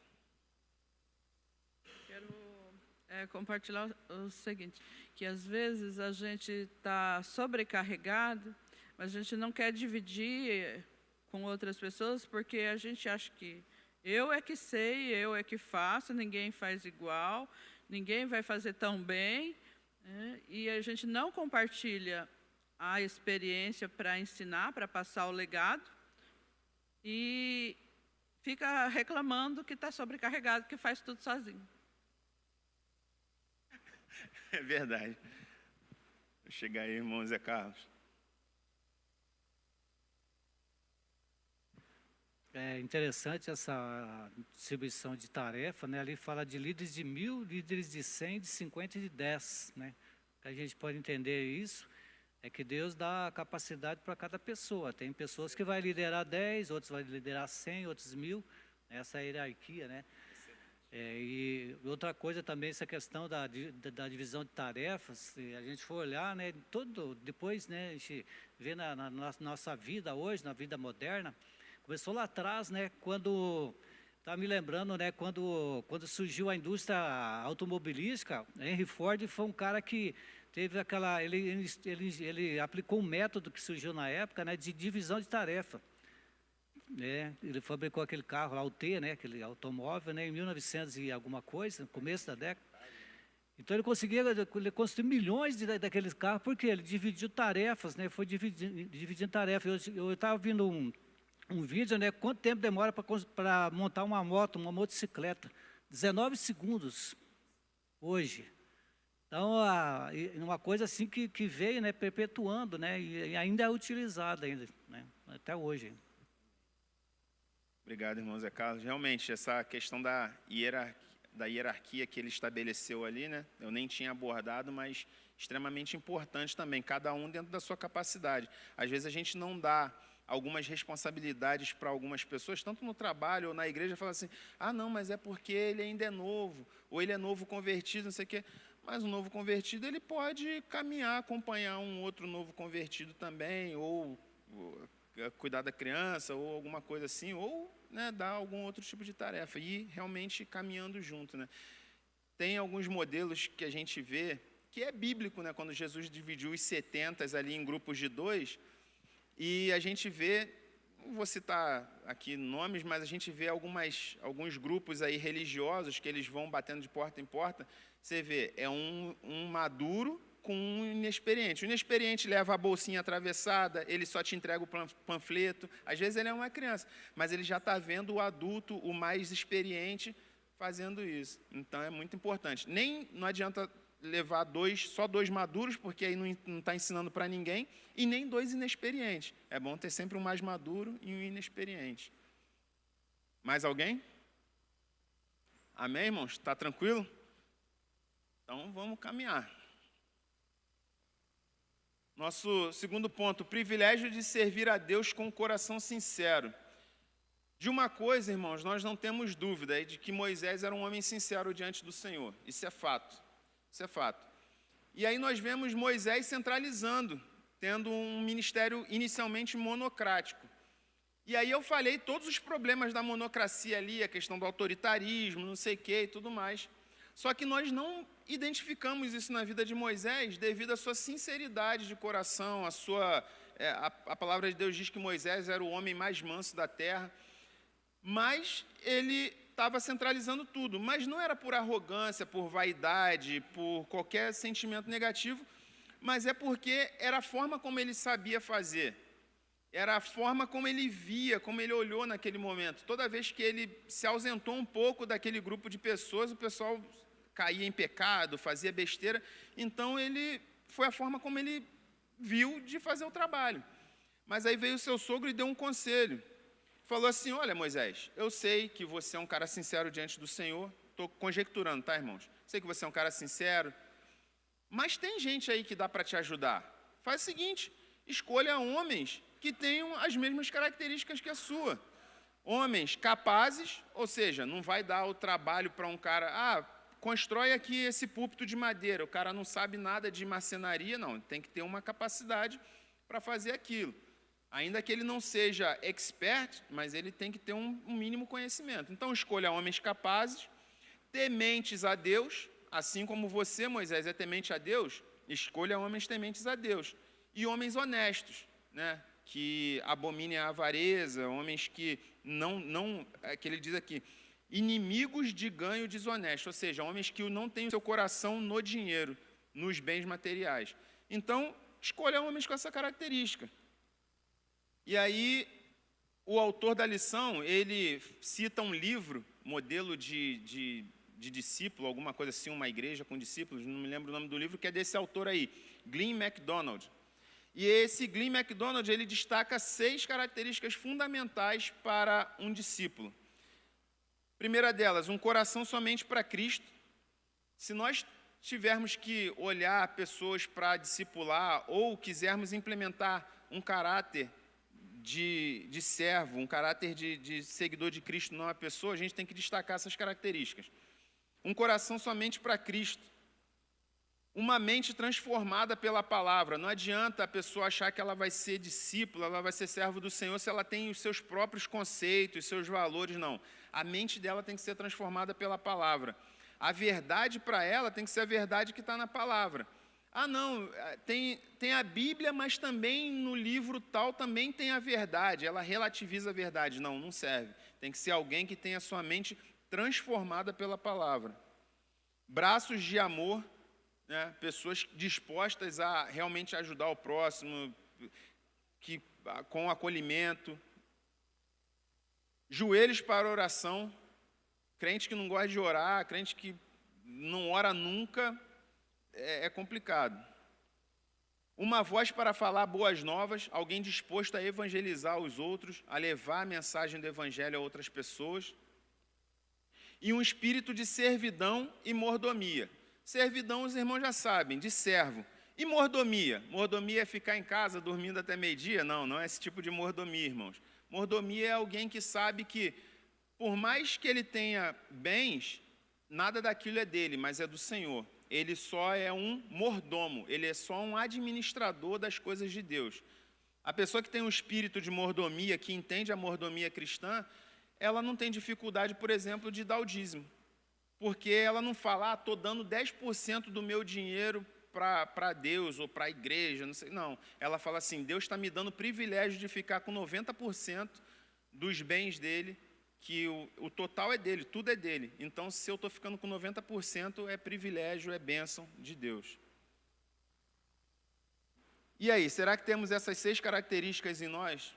Quero compartilhar o seguinte, que às vezes a gente está sobrecarregado, mas a gente não quer dividir com outras pessoas, porque a gente acha que eu é que sei, eu é que faço, ninguém faz igual, ninguém vai fazer tão bem, né? E a gente não compartilha a experiência para ensinar, para passar o legado, e fica reclamando que está sobrecarregado, que faz tudo sozinho. É verdade. Vou chegar aí, irmão Zé Carlos. É interessante essa distribuição de tarefa, né? Ali fala de líderes de 1000, líderes de 100, de 50 e de 10, né? O que a gente pode entender isso é que Deus dá capacidade para cada pessoa. Tem pessoas que vai liderar 10, outros vai liderar 100, outros 1000, essa hierarquia, né? E outra coisa também, essa questão da divisão de tarefas, se a gente for olhar, né, depois, né, a gente vê na nossa vida hoje, na vida moderna, começou lá atrás, né, quando, está me lembrando, né, quando surgiu a indústria automobilística, Henry Ford foi um cara que teve aquela, ele aplicou um método que surgiu na época, né, de divisão de tarefa. Ele fabricou aquele carro lá, o T, né, aquele automóvel, né, em 1900 e alguma coisa, no começo da década. Então ele construiu milhões daqueles carros, porque ele dividiu tarefas, né, foi dividindo tarefas. Eu estava vendo um vídeo, né, quanto tempo demora para montar uma moto, uma motocicleta? 19 segundos, hoje. Então, uma coisa assim que veio, né, perpetuando, né, e ainda é utilizada ainda, né, até hoje. Obrigado, irmão Zé Carlos. Realmente, essa questão da hierarquia que ele estabeleceu ali, né? Eu nem tinha abordado, mas extremamente importante também, cada um dentro da sua capacidade. Às vezes a gente não dá algumas responsabilidades para algumas pessoas, tanto no trabalho ou na igreja, fala assim, ah, não, mas é porque ele ainda é novo, ou ele é novo convertido, não sei o quê. Mas o novo convertido, ele pode caminhar, acompanhar um outro novo convertido também, ou cuidar da criança ou alguma coisa assim, ou, né, dar algum outro tipo de tarefa, e realmente caminhando junto, né? Tem alguns modelos que a gente vê, que é bíblico, né, quando Jesus dividiu os 70 ali em grupos de 2, e a gente vê, não vou citar aqui nomes, mas a gente vê alguns grupos aí religiosos que eles vão batendo de porta em porta. Você vê, é um maduro com um inexperiente. O inexperiente leva a bolsinha atravessada, ele só te entrega o panfleto. Às vezes ele é uma criança, mas ele já está vendo o adulto, o mais experiente, fazendo isso. Então é muito importante. Não adianta levar só dois maduros, porque aí não está ensinando para ninguém, e nem 2 inexperientes. É bom ter sempre um mais maduro e um inexperiente. Mais alguém? Amém, irmãos? Está tranquilo? Então vamos caminhar. Nosso segundo ponto, o privilégio de servir a Deus com o coração sincero. De uma coisa, irmãos, nós não temos dúvida, de que Moisés era um homem sincero diante do Senhor. Isso é fato. Isso é fato. E aí nós vemos Moisés centralizando, tendo um ministério inicialmente monocrático. E aí eu falei todos os problemas da monocracia ali, a questão do autoritarismo, não sei o quê e tudo mais. Só que nós não identificamos isso na vida de Moisés devido à sua sinceridade de coração, a palavra de Deus diz que Moisés era o homem mais manso da terra, mas ele estava centralizando tudo, mas não era por arrogância, por vaidade, por qualquer sentimento negativo, mas é porque era a forma como ele sabia fazer, era a forma como ele via, como ele olhou naquele momento. Toda vez que ele se ausentou um pouco daquele grupo de pessoas, o pessoal caía em pecado, fazia besteira, então foi a forma como ele viu de fazer o trabalho. Mas aí veio o seu sogro e deu um conselho. Falou assim, olha Moisés, eu sei que você é um cara sincero diante do Senhor, estou conjecturando, tá, irmãos? Sei que você é um cara sincero, mas tem gente aí que dá para te ajudar. Faz o seguinte, escolha homens que tenham as mesmas características que a sua. Homens capazes, ou seja, não vai dar o trabalho para um cara, constrói aqui esse púlpito de madeira, o cara não sabe nada de marcenaria, não, tem que ter uma capacidade para fazer aquilo. Ainda que ele não seja expert, mas ele tem que ter um mínimo conhecimento. Então, escolha homens capazes, tementes a Deus, assim como você, Moisés, é temente a Deus, escolha homens tementes a Deus. E homens honestos, né, que abominem a avareza, homens que que ele diz aqui, inimigos de ganho desonesto, ou seja, homens que não têm o seu coração no dinheiro, nos bens materiais. Então, escolha homens com essa característica. E aí, o autor da lição, ele cita um livro, modelo de discípulo, alguma coisa assim, uma igreja com discípulos, não me lembro o nome do livro, que é desse autor aí, Glenn MacDonald. E esse Glenn MacDonald, ele destaca 6 características fundamentais para um discípulo. Primeira delas, um coração somente para Cristo. Se nós tivermos que olhar pessoas para discipular ou quisermos implementar um caráter de servo, um caráter de seguidor de Cristo numa pessoa, a gente tem que destacar essas características. Um coração somente para Cristo. Uma mente transformada pela palavra. Não adianta a pessoa achar que ela vai ser discípula, ela vai ser servo do Senhor se ela tem os seus próprios conceitos, os seus valores, não. A mente dela tem que ser transformada pela palavra. A verdade para ela tem que ser a verdade que está na palavra. Não, tem a Bíblia, mas também no livro tal também tem a verdade, ela relativiza a verdade. Não serve. Tem que ser alguém que tenha a sua mente transformada pela palavra. Braços de amor, né, pessoas dispostas a realmente ajudar o próximo, com acolhimento. Joelhos para oração, crente que não gosta de orar, crente que não ora nunca, é complicado. Uma voz para falar boas novas, alguém disposto a evangelizar os outros, a levar a mensagem do evangelho a outras pessoas. E um espírito de servidão e mordomia. Servidão, os irmãos já sabem, de servo. E mordomia? Mordomia é ficar em casa dormindo até meio-dia? Não é esse tipo de mordomia, irmãos. Mordomia é alguém que sabe que, por mais que ele tenha bens, nada daquilo é dele, mas é do Senhor. Ele só é um mordomo, ele é só um administrador das coisas de Deus. A pessoa que tem um espírito de mordomia, que entende a mordomia cristã, ela não tem dificuldade, por exemplo, de dar o dízimo. Porque ela não fala, estou dando 10% do meu dinheiro para Deus ou para a igreja, não sei. Não, ela fala assim, Deus está me dando o privilégio de ficar com 90% dos bens dele, que o total é dele, tudo é dele. Então, se eu estou ficando com 90%, é privilégio, é bênção de Deus. E aí, será que temos essas 6 características em nós?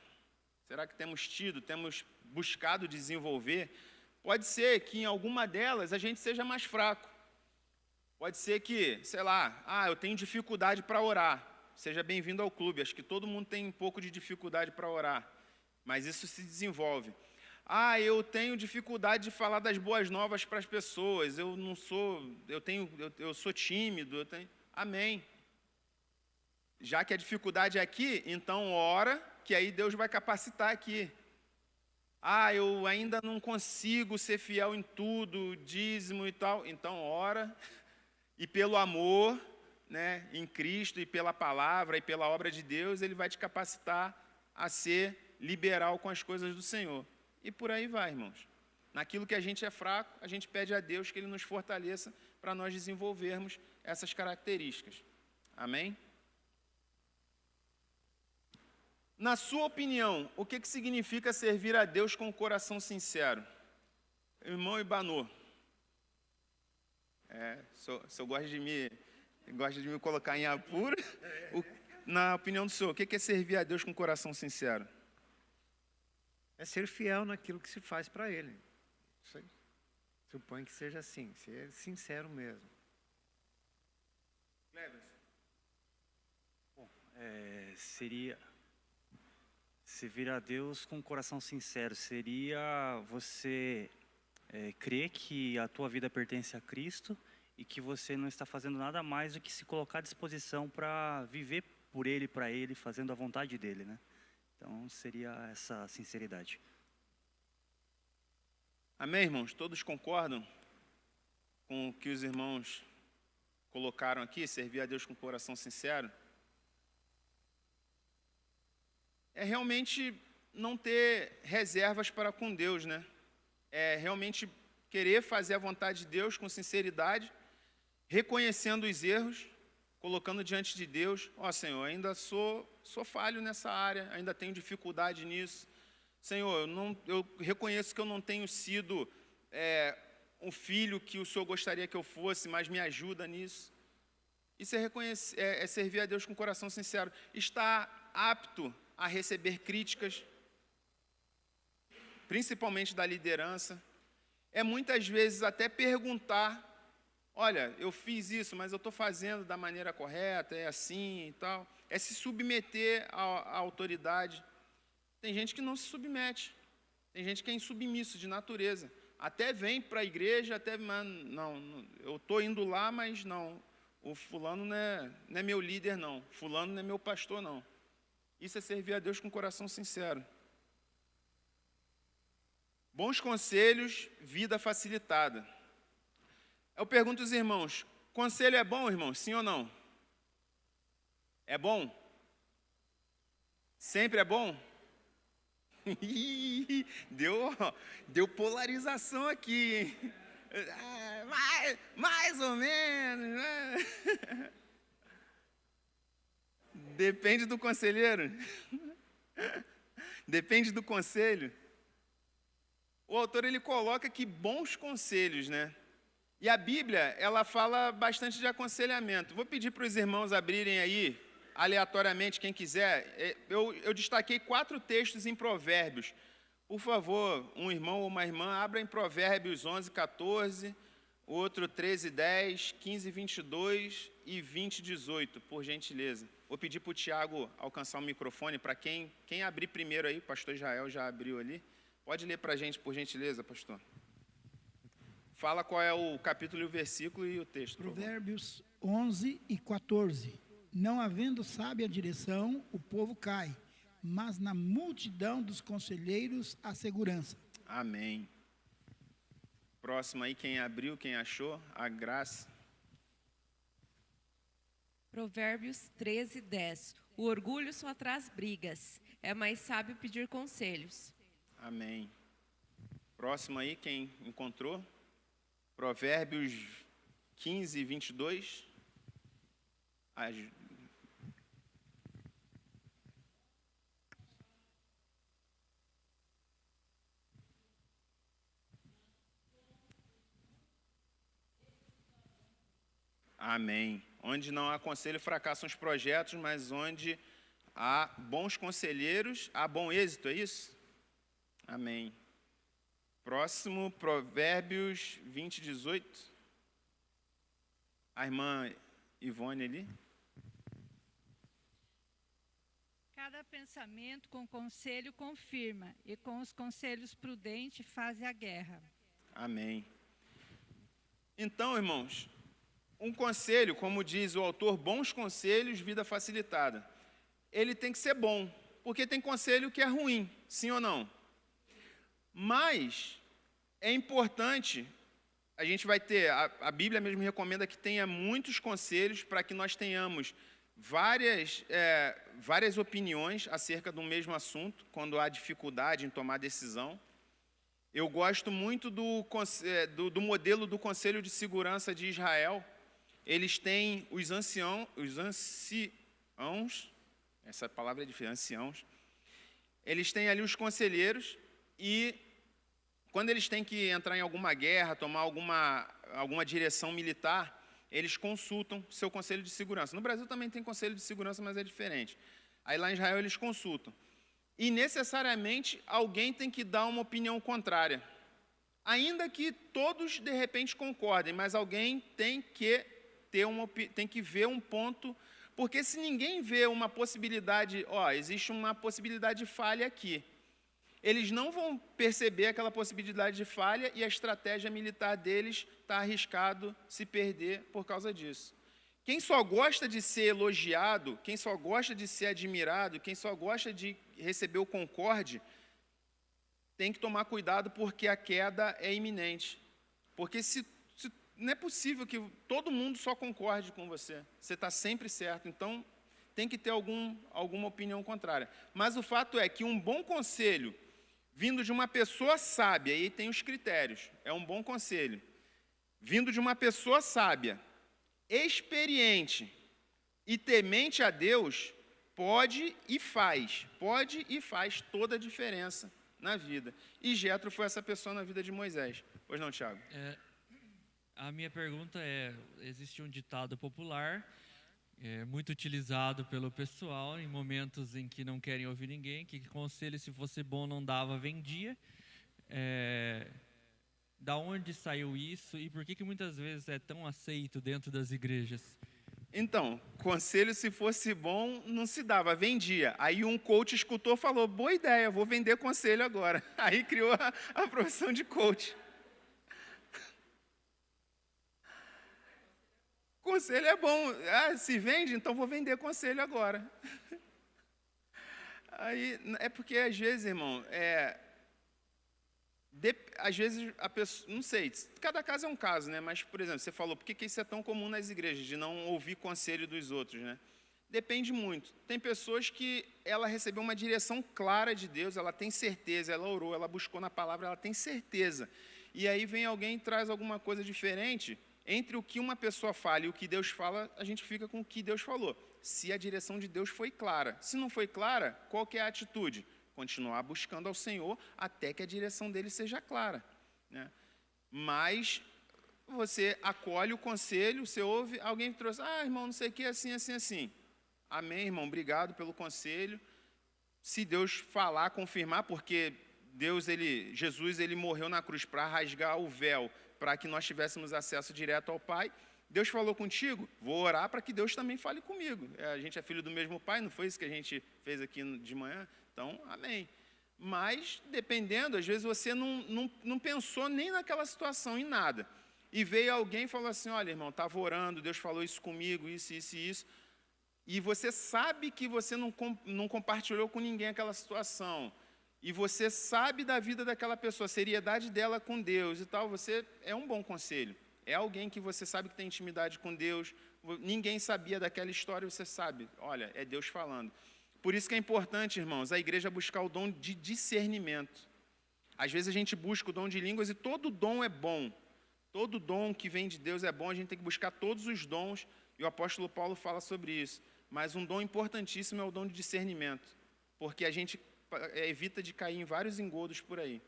Será que temos buscado desenvolver? Pode ser que em alguma delas a gente seja mais fraco. Pode ser que, sei lá, eu tenho dificuldade para orar. Seja bem-vindo ao clube. Acho que todo mundo tem um pouco de dificuldade para orar. Mas isso se desenvolve. Eu tenho dificuldade de falar das boas novas para as pessoas. Eu sou tímido. Amém. Já que a dificuldade é aqui, então ora, que aí Deus vai capacitar aqui. Eu ainda não consigo ser fiel em tudo, dízimo e tal. Então ora, e pelo amor, né, em Cristo, e pela palavra, e pela obra de Deus, Ele vai te capacitar a ser liberal com as coisas do Senhor. E por aí vai, irmãos. Naquilo que a gente é fraco, a gente pede a Deus que Ele nos fortaleça para nós desenvolvermos essas características. Amém? Na sua opinião, o que significa servir a Deus com o coração sincero? Irmão Ibanô. O senhor gosta de me colocar em apuro. Na opinião do senhor, o que é servir a Deus com o coração sincero? É ser fiel naquilo que se faz para Ele. Isso aí. Suponho que seja assim, ser sincero mesmo. Cleverson. Bom, seria servir a Deus com o coração sincero. Seria você crer que a tua vida pertence a Cristo e que você não está fazendo nada mais do que se colocar à disposição para viver por Ele, para Ele, fazendo a vontade dEle, né? Então, seria essa sinceridade. Amém, irmãos? Todos concordam com o que os irmãos colocaram aqui? Servir a Deus com o coração sincero? É realmente não ter reservas para com Deus, né? É realmente querer fazer a vontade de Deus com sinceridade, reconhecendo os erros, colocando diante de Deus, Senhor, ainda sou falho nessa área, ainda tenho dificuldade nisso. Senhor, eu reconheço que eu não tenho sido um filho que o Senhor gostaria que eu fosse, mas me ajuda nisso. Isso é servir a Deus com o coração sincero. Estar apto a receber críticas, principalmente da liderança. Muitas vezes até perguntar, olha, eu fiz isso, mas eu estou fazendo da maneira correta, é assim e tal. É se submeter à autoridade. Tem gente que não se submete. Tem gente que é insubmisso de natureza. Até vem para a igreja, mas não, eu estou indo lá, mas não. O fulano não é meu líder, não. Fulano não é meu pastor, não. Isso é servir a Deus com o coração sincero. Bons conselhos, vida facilitada. Eu pergunto aos irmãos, conselho é bom, irmãos? Sim ou não? É bom? Sempre é bom? Deu polarização aqui, hein? Mais ou menos, né? Depende do conselheiro. Depende do conselho. O autor ele coloca que bons conselhos, né? E a Bíblia, ela fala bastante de aconselhamento. Vou pedir para os irmãos abrirem aí, aleatoriamente, quem quiser. Eu destaquei 4 textos em Provérbios. Por favor, um irmão ou uma irmã, abra em Provérbios 11, 14, outro 13, 10, 15, 22 e 20, 18, por gentileza. Vou pedir para o Tiago alcançar o microfone, para quem abrir primeiro aí, o pastor Israel já abriu ali. Pode ler para a gente, por gentileza, pastor. Fala qual é o capítulo e o versículo e o texto. Provérbios 11 e 14. Não havendo sábia direção, o povo cai, mas na multidão dos conselheiros há segurança. Amém. Próximo aí, quem abriu, quem achou, a graça. Provérbios 13, 10. O orgulho só traz brigas. É mais sábio pedir conselhos. Amém. Próximo aí, quem encontrou? Provérbios 15, 22. Amém. Onde não há conselho, fracassam os projetos, mas onde há bons conselheiros, há bom êxito, é isso? Amém. Próximo, Provérbios 20, 18. A irmã Ivone ali. Cada pensamento com conselho confirma, e com os conselhos prudentes faz a guerra. Amém. Então, irmãos, um conselho, como diz o autor, bons conselhos, vida facilitada. Ele tem que ser bom, porque tem conselho que é ruim, sim ou não? Mas é importante, a gente vai ter, a Bíblia mesmo recomenda que tenha muitos conselhos para que nós tenhamos várias opiniões acerca do mesmo assunto, quando há dificuldade em tomar decisão. Eu gosto muito do modelo do Conselho de Segurança de Israel. Eles têm os anciãos, essa palavra é difícil, anciãos. Eles têm ali os conselheiros e quando eles têm que entrar em alguma guerra, tomar alguma direção militar, eles consultam seu conselho de segurança. No Brasil também tem conselho de segurança, mas é diferente. Aí lá em Israel eles consultam. E necessariamente alguém tem que dar uma opinião contrária. Ainda que todos de repente concordem, mas alguém tem que ver um ponto, porque se ninguém vê uma possibilidade, existe uma possibilidade de falha aqui, eles não vão perceber aquela possibilidade de falha e a estratégia militar deles está arriscado se perder por causa disso. Quem só gosta de ser elogiado, quem só gosta de ser admirado, quem só gosta de receber o concorde, tem que tomar cuidado porque a queda é iminente. Porque não é possível que todo mundo só concorde com você. Você está sempre certo, então tem que ter alguma opinião contrária. Mas o fato é que um bom conselho, vindo de uma pessoa sábia, e aí tem os critérios, é um bom conselho, vindo de uma pessoa sábia, experiente e temente a Deus, pode e faz toda a diferença na vida. E Jetro foi essa pessoa na vida de Moisés. Pois não, Tiago? A minha pergunta é, existe um ditado popular, muito utilizado pelo pessoal em momentos em que não querem ouvir ninguém, que conselho se fosse bom não dava, vendia. Da onde saiu isso e por que muitas vezes é tão aceito dentro das igrejas? Então, conselho se fosse bom não se dava, vendia. Aí um coach escutou e falou, boa ideia, vou vender conselho agora. Aí criou a profissão de coach. Conselho é bom. Se vende, então vou vender conselho agora. Aí, é porque às vezes, irmão, às vezes a pessoa, não sei, cada caso é um caso, né? Mas, por exemplo, você falou, por que isso é tão comum nas igrejas, de não ouvir conselho dos outros, né? Depende muito. Tem pessoas que ela recebeu uma direção clara de Deus, ela tem certeza, ela orou, ela buscou na palavra, ela tem certeza. E aí vem alguém e traz alguma coisa diferente. Entre o que uma pessoa fala e o que Deus fala, a gente fica com o que Deus falou. Se a direção de Deus foi clara. Se não foi clara, qual que é a atitude? Continuar buscando ao Senhor até que a direção dele seja clara, né? Mas você acolhe o conselho, você ouve, alguém trouxe, irmão, não sei o que, assim, assim, assim. Amém, irmão, obrigado pelo conselho. Se Deus falar, confirmar, porque Jesus morreu na cruz para rasgar o véu, para que nós tivéssemos acesso direto ao Pai. Deus falou contigo? Vou orar para que Deus também fale comigo. A gente é filho do mesmo Pai, não foi isso que a gente fez aqui de manhã? Então, amém. Mas, dependendo, às vezes você não pensou nem naquela situação, em nada. E veio alguém e falou assim, olha, irmão, estava orando, Deus falou isso comigo, isso, isso e isso. E você sabe que você não compartilhou com ninguém aquela situação. E você sabe da vida daquela pessoa, a seriedade dela com Deus e tal, é um bom conselho. É alguém que você sabe que tem intimidade com Deus, ninguém sabia daquela história, você sabe, olha, é Deus falando. Por isso que é importante, irmãos, a igreja buscar o dom de discernimento. Às vezes a gente busca o dom de línguas e todo dom é bom. Todo dom que vem de Deus é bom, a gente tem que buscar todos os dons, e o apóstolo Paulo fala sobre isso. Mas um dom importantíssimo é o dom de discernimento, porque a gente evita de cair em vários engodos por aí.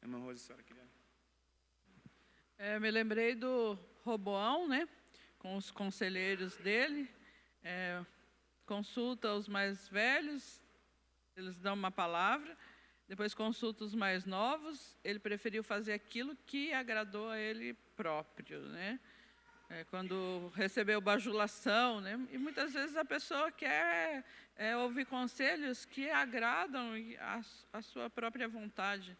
Irmã Rosa, a senhora queria... Me lembrei do Roboão, né? Com os conselheiros dele, consulta os mais velhos, eles dão uma palavra, depois consulta os mais novos, ele preferiu fazer aquilo que agradou a ele próprio, né? Quando recebeu bajulação, né? E muitas vezes a pessoa quer ouvir conselhos que agradam a sua própria vontade.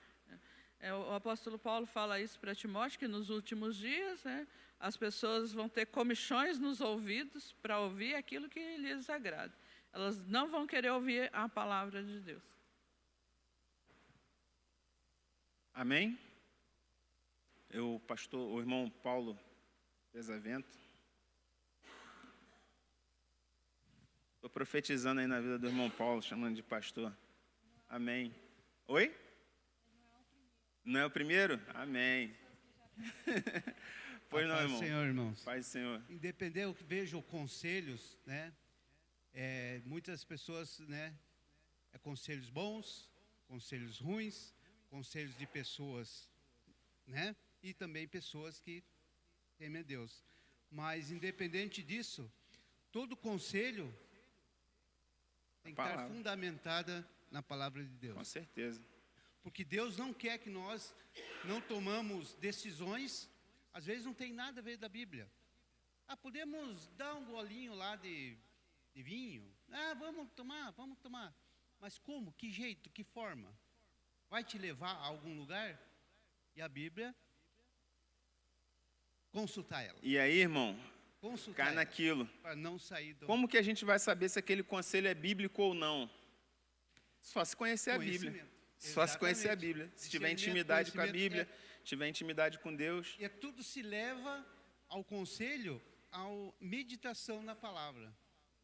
O apóstolo Paulo fala isso para Timóteo, que nos últimos dias, né, as pessoas vão ter comichões nos ouvidos para ouvir aquilo que lhes agrada. Elas não vão querer ouvir a palavra de Deus. Amém? O irmão Paulo Pesavento. Estou profetizando aí na vida do irmão Paulo, chamando de pastor. Amém. Oi? Não é o primeiro? Amém. Pois não, irmão. Paz do Senhor, irmãos. Paz do Senhor. Independente, eu vejo conselhos, né? Muitas pessoas, né? Conselhos bons, conselhos ruins, conselhos de pessoas, né? E também pessoas que temem a Deus. Mas, independente disso, todo conselho tem que estar fundamentada na palavra de Deus. Com certeza. Porque Deus não quer que nós não tomamos decisões, às vezes não tem nada a ver da Bíblia. Podemos dar um golinho lá de vinho? Vamos tomar. Mas como? Que jeito? Que forma? Vai te levar a algum lugar? E a Bíblia, consultar ela. E aí, irmão, Consultar cai naquilo. Para não sair do... Como que a gente vai saber se aquele conselho é bíblico ou não? Só se conhecer a Bíblia. Só se conhecer a Bíblia. Se tiver intimidade com a Bíblia, tiver intimidade com Deus. E tudo se leva ao conselho, à meditação na palavra,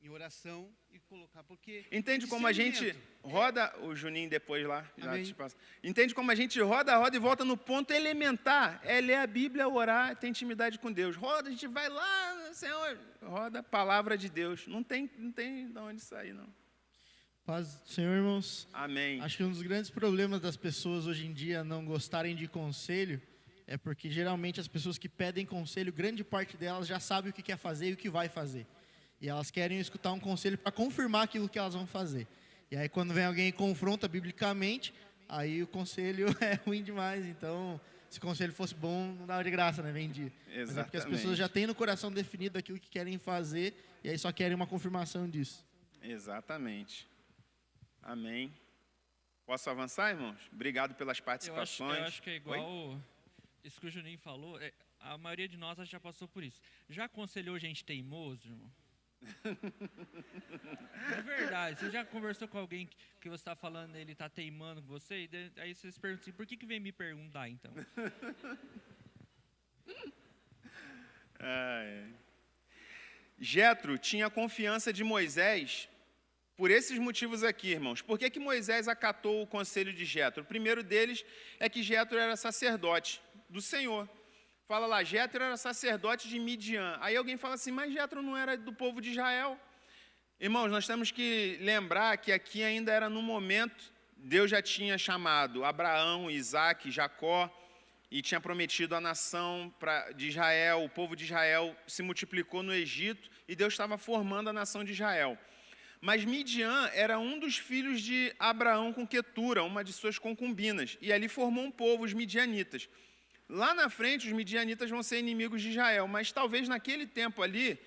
em oração e colocar, porque... Entende como a gente roda, o Juninho depois lá, já te passa. Entende como a gente roda e volta no ponto elementar, ler a Bíblia, orar, ter intimidade com Deus. Roda, a gente vai lá, Senhor, roda a palavra de Deus. Não tem de onde sair, não. Paz do Senhor, irmãos. Amém. Acho que um dos grandes problemas das pessoas hoje em dia não gostarem de conselho é porque geralmente as pessoas que pedem conselho, grande parte delas já sabe o que quer fazer e o que vai fazer. E elas querem escutar um conselho para confirmar aquilo que elas vão fazer. E aí quando vem alguém e confronta biblicamente, aí o conselho é ruim demais. Então, se o conselho fosse bom, não dava de graça, né? Vendia. Exatamente. Mas é porque as pessoas já têm no coração definido aquilo que querem fazer e aí só querem uma confirmação disso. Exatamente. Amém. Posso avançar, irmãos? Obrigado pelas participações. Eu acho que é igual isso que o Juninho falou. A maioria de nós já passou por isso. Já aconselhou gente teimoso, irmão? É verdade. Você já conversou com alguém que você está falando, ele está teimando com você? E aí você se pergunta assim, por que vem me perguntar, então? Jetro tinha confiança de Moisés por esses motivos aqui, irmãos. Por que Moisés acatou o conselho de Jetro? O primeiro deles é que Jetro era sacerdote do Senhor. Fala lá, Jetro era sacerdote de Midian. Aí alguém fala assim, mas Jetro não era do povo de Israel? Irmãos, nós temos que lembrar que aqui ainda era no momento, Deus já tinha chamado Abraão, Isaac, Jacó, e tinha prometido a nação de Israel, o povo de Israel se multiplicou no Egito, e Deus estava formando a nação de Israel. Mas Midian era um dos filhos de Abraão com Quetura, uma de suas concubinas, e ali formou um povo, os midianitas. Lá na frente, os midianitas vão ser inimigos de Israel, mas talvez naquele tempo ali,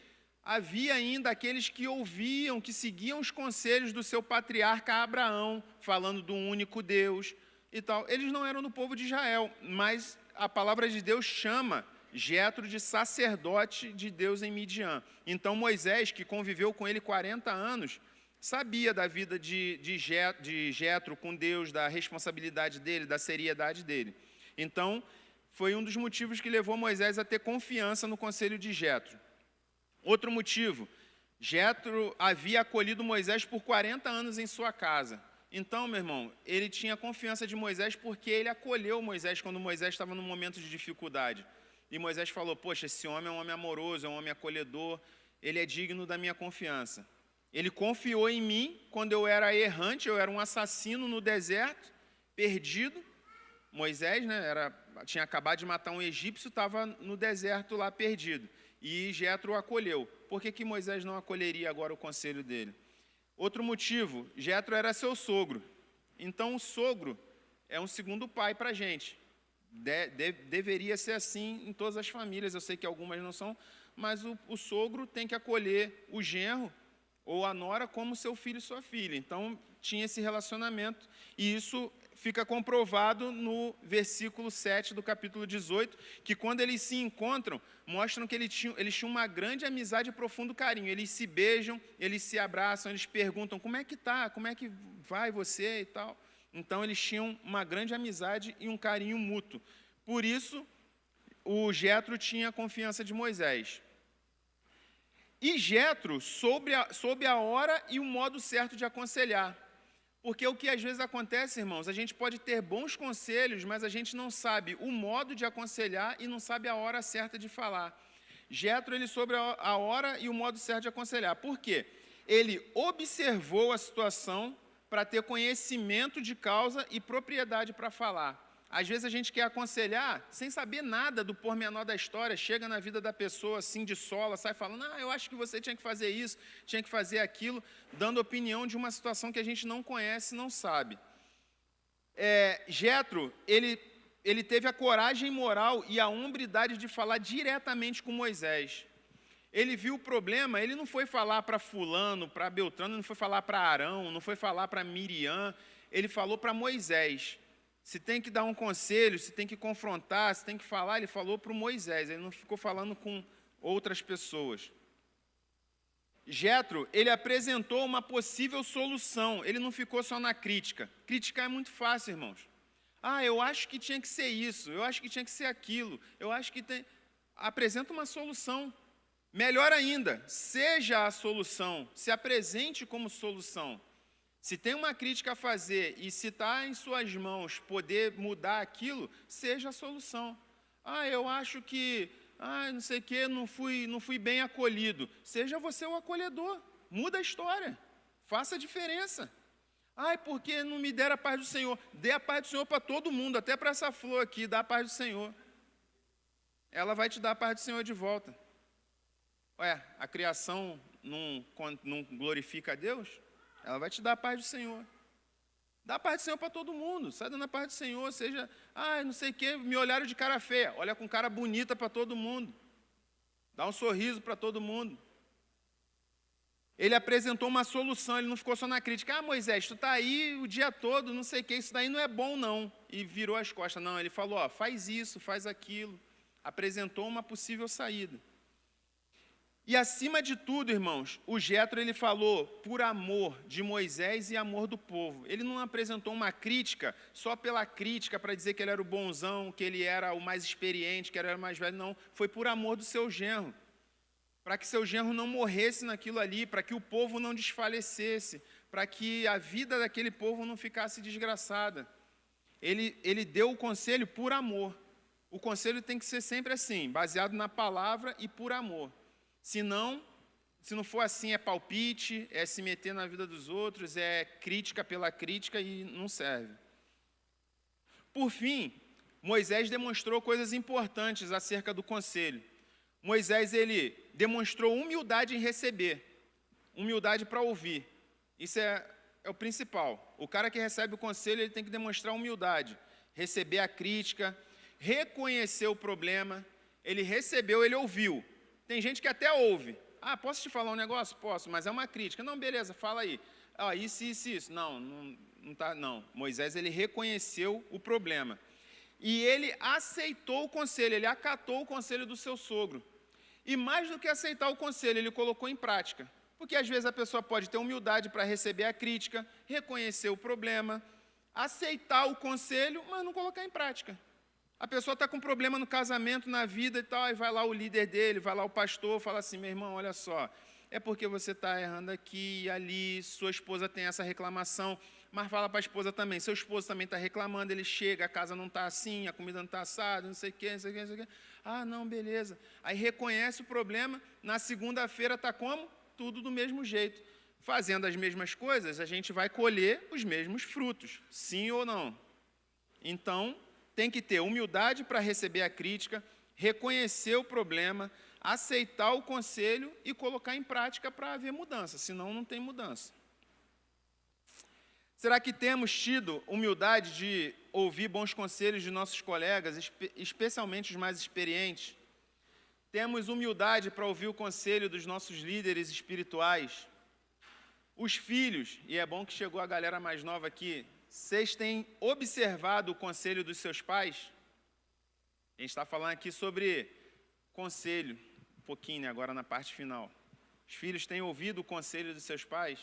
havia ainda aqueles que ouviam, que seguiam os conselhos do seu patriarca Abraão, falando do único Deus e tal. Eles não eram do povo de Israel, mas a palavra de Deus chama Jetro de sacerdote de Deus em Midian. Então Moisés, que conviveu com ele 40 anos, sabia da vida de Jetro com Deus, da responsabilidade dele, da seriedade dele. Então, foi um dos motivos que levou Moisés a ter confiança no conselho de Jetro. Outro motivo, Jetro havia acolhido Moisés por 40 anos em sua casa. Então, meu irmão, ele tinha confiança de Moisés porque ele acolheu Moisés quando Moisés estava num momento de dificuldade. E Moisés falou, poxa, esse homem é um homem amoroso, é um homem acolhedor, ele é digno da minha confiança. Ele confiou em mim quando eu era errante, eu era um assassino no deserto, perdido. Moisés, né, tinha acabado de matar um egípcio, estava no deserto lá perdido. E Jetro o acolheu. Por que Moisés não acolheria agora o conselho dele? Outro motivo, Jetro era seu sogro. Então, o sogro é um segundo pai para a gente. Deveria ser assim em todas as famílias. Eu sei que algumas não são, mas o sogro tem que acolher o genro ou a nora como seu filho e sua filha. Então, tinha esse relacionamento. E isso fica comprovado no versículo 7 do capítulo 18, que quando eles se encontram, mostram que eles tinham uma grande amizade e profundo carinho. Eles se beijam, eles se abraçam, eles perguntam, como é que tá? Como é que vai você e tal? Então, eles tinham uma grande amizade e um carinho mútuo. Por isso, o Jetro tinha a confiança de Moisés. E Jetro soube a hora e o modo certo de aconselhar. Porque o que às vezes acontece, irmãos, a gente pode ter bons conselhos, mas a gente não sabe o modo de aconselhar e não sabe a hora certa de falar. Jetro, ele soube a hora e o modo certo de aconselhar. Por quê? Ele observou a situação para ter conhecimento de causa e propriedade para falar. Às vezes a gente quer aconselhar sem saber nada do pormenor da história, chega na vida da pessoa assim de sola, sai falando, eu acho que você tinha que fazer isso, tinha que fazer aquilo, dando opinião de uma situação que a gente não conhece, não sabe. Jetro, ele teve a coragem moral e a hombridade de falar diretamente com Moisés. Ele viu o problema, ele não foi falar para fulano, para Beltrano, não foi falar para Arão, não foi falar para Miriam, ele falou para Moisés. Se tem que dar um conselho, se tem que confrontar, se tem que falar, ele falou para o Moisés, ele não ficou falando com outras pessoas. Jetro, ele apresentou uma possível solução, ele não ficou só na crítica. Criticar é muito fácil, irmãos. Eu acho que tinha que ser isso, eu acho que tinha que ser aquilo, eu acho que tem... Apresenta uma solução. Melhor ainda, seja a solução, se apresente como solução. Se tem uma crítica a fazer e se está em suas mãos poder mudar aquilo, seja a solução. Eu acho que, não sei o quê, não fui bem acolhido. Seja você o acolhedor, muda a história, faça a diferença. Porque não me deram a paz do Senhor. Dê a paz do Senhor para todo mundo, até para essa flor aqui, dá a paz do Senhor. Ela vai te dar a paz do Senhor de volta. A criação não glorifica a Deus? Ela vai te dar a paz do Senhor. Dá a paz do Senhor para todo mundo. Sai dando a paz do Senhor. Seja, não sei o quê, me olharam de cara feia. Olha com cara bonita para todo mundo. Dá um sorriso para todo mundo. Ele apresentou uma solução, ele não ficou só na crítica. Moisés, tu está aí o dia todo, não sei o quê, isso daí não é bom não. E virou as costas. Não, ele falou, faz isso, faz aquilo. Apresentou uma possível saída. E acima de tudo, irmãos, o Jetro, ele falou por amor de Moisés e amor do povo. Ele não apresentou uma crítica só pela crítica, para dizer que ele era o bonzão, que ele era o mais experiente, que ele era o mais velho, não. Foi por amor do seu genro, para que seu genro não morresse naquilo ali, para que o povo não desfalecesse, para que a vida daquele povo não ficasse desgraçada. Ele deu o conselho por amor. O conselho tem que ser sempre assim, baseado na palavra e por amor. Se não for assim, é palpite, é se meter na vida dos outros, é crítica pela crítica e não serve. Por fim, Moisés demonstrou coisas importantes acerca do conselho. Moisés, ele demonstrou humildade em receber, humildade para ouvir. Isso é o principal. O cara que recebe o conselho, ele tem que demonstrar humildade, receber a crítica, reconhecer o problema. Ele recebeu, ele ouviu. Tem gente que até ouve. Posso te falar um negócio? Posso, mas é uma crítica. Não, beleza, fala aí. Isso. Não tá, não. Moisés, ele reconheceu o problema. E ele aceitou o conselho, ele acatou o conselho do seu sogro. E mais do que aceitar o conselho, ele colocou em prática. Porque às vezes a pessoa pode ter humildade para receber a crítica, reconhecer o problema, aceitar o conselho, mas não colocar em prática. A pessoa está com problema no casamento, na vida e tal, aí vai lá o líder dele, vai lá o pastor, fala assim, meu irmão, olha só, é porque você está errando aqui e ali, sua esposa tem essa reclamação, mas fala para a esposa também, seu esposo também está reclamando, ele chega, a casa não está assim, a comida não está assada, não sei o quê, não sei o quê, não sei o quê. Ah, não, beleza. Aí reconhece o problema, na segunda-feira está como? Tudo do mesmo jeito. Fazendo as mesmas coisas, a gente vai colher os mesmos frutos, sim ou não? Então, tem que ter humildade para receber a crítica, reconhecer o problema, aceitar o conselho e colocar em prática para haver mudança, senão não tem mudança. Será que temos tido humildade de ouvir bons conselhos de nossos colegas, especialmente os mais experientes? Temos humildade para ouvir o conselho dos nossos líderes espirituais? Os filhos, e é bom que chegou a galera mais nova aqui, vocês têm observado o conselho dos seus pais? A gente está falando aqui sobre conselho, um pouquinho, né, agora na parte final. Os filhos têm ouvido o conselho dos seus pais?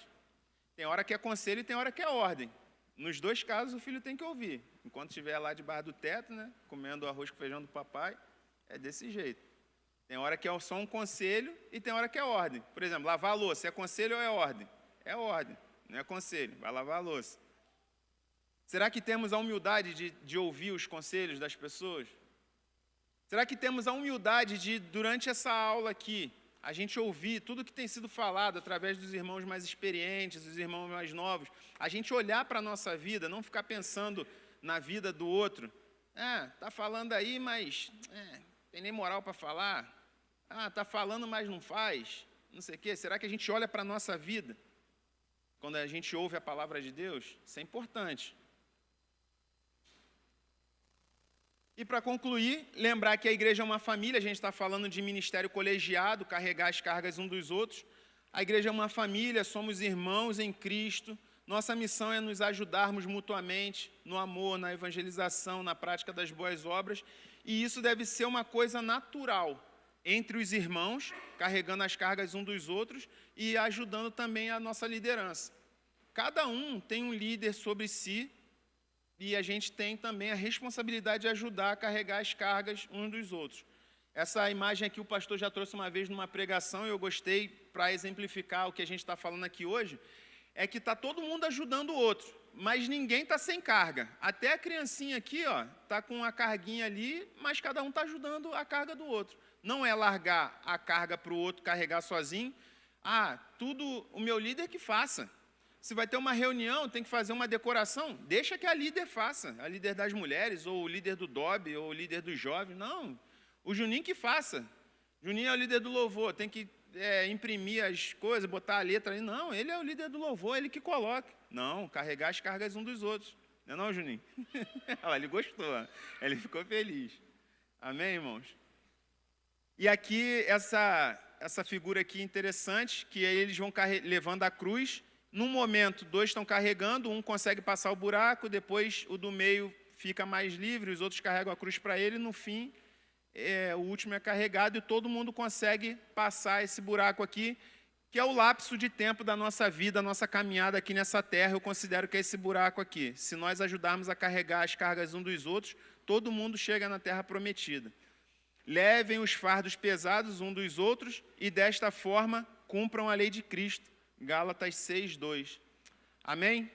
Tem hora que é conselho e tem hora que é ordem. Nos dois casos, o filho tem que ouvir. Enquanto estiver lá debaixo do teto, né, comendo o arroz com feijão do papai, é desse jeito. Tem hora que é só um conselho e tem hora que é ordem. Por exemplo, lavar a louça, é conselho ou é ordem? É ordem, não é conselho, vai lavar a louça. Será que temos a humildade de ouvir os conselhos das pessoas? Será que temos a humildade de, durante essa aula aqui, a gente ouvir tudo que tem sido falado através dos irmãos mais experientes, dos irmãos mais novos, a gente olhar para a nossa vida, não ficar pensando na vida do outro. Está falando aí, mas tem nem moral para falar. Está falando, mas não faz. Não sei o quê. Será que a gente olha para a nossa vida quando a gente ouve a palavra de Deus? Isso é importante. E para concluir, lembrar que a igreja é uma família, a gente está falando de ministério colegiado, carregar as cargas um dos outros. A igreja é uma família, somos irmãos em Cristo. Nossa missão é nos ajudarmos mutuamente no amor, na evangelização, na prática das boas obras. E isso deve ser uma coisa natural entre os irmãos, carregando as cargas um dos outros e ajudando também a nossa liderança. Cada um tem um líder sobre si, e a gente tem também a responsabilidade de ajudar a carregar as cargas uns dos outros. Essa imagem aqui o pastor já trouxe uma vez numa pregação, e eu gostei para exemplificar o que a gente está falando aqui hoje, é que está todo mundo ajudando o outro, mas ninguém está sem carga. Até a criancinha aqui está com a carguinha ali, mas cada um está ajudando a carga do outro. Não é largar a carga para o outro carregar sozinho. Tudo o meu líder que faça. Se vai ter uma reunião, tem que fazer uma decoração, deixa que a líder faça, a líder das mulheres, ou o líder do DOB, ou o líder dos jovens. Não, o Juninho que faça. Juninho é o líder do louvor, tem que imprimir as coisas, botar a letra ali. Não, ele é o líder do louvor, ele que coloca. Não, carregar as cargas um dos outros. Não é não, Juninho? Ele gostou, ele ficou feliz. Amém, irmãos? E aqui, essa figura aqui interessante, que aí eles vão levando a cruz. Num momento, 2 estão carregando, um consegue passar o buraco, depois o do meio fica mais livre, os outros carregam a cruz para ele, no fim, o último é carregado e todo mundo consegue passar esse buraco aqui, que é o lapso de tempo da nossa vida, a nossa caminhada aqui nessa terra. Eu considero que é esse buraco aqui. Se nós ajudarmos a carregar as cargas um dos outros, todo mundo chega na terra prometida. Levem os fardos pesados um dos outros e, desta forma, cumpram a lei de Cristo. Gálatas 6:2. Amém?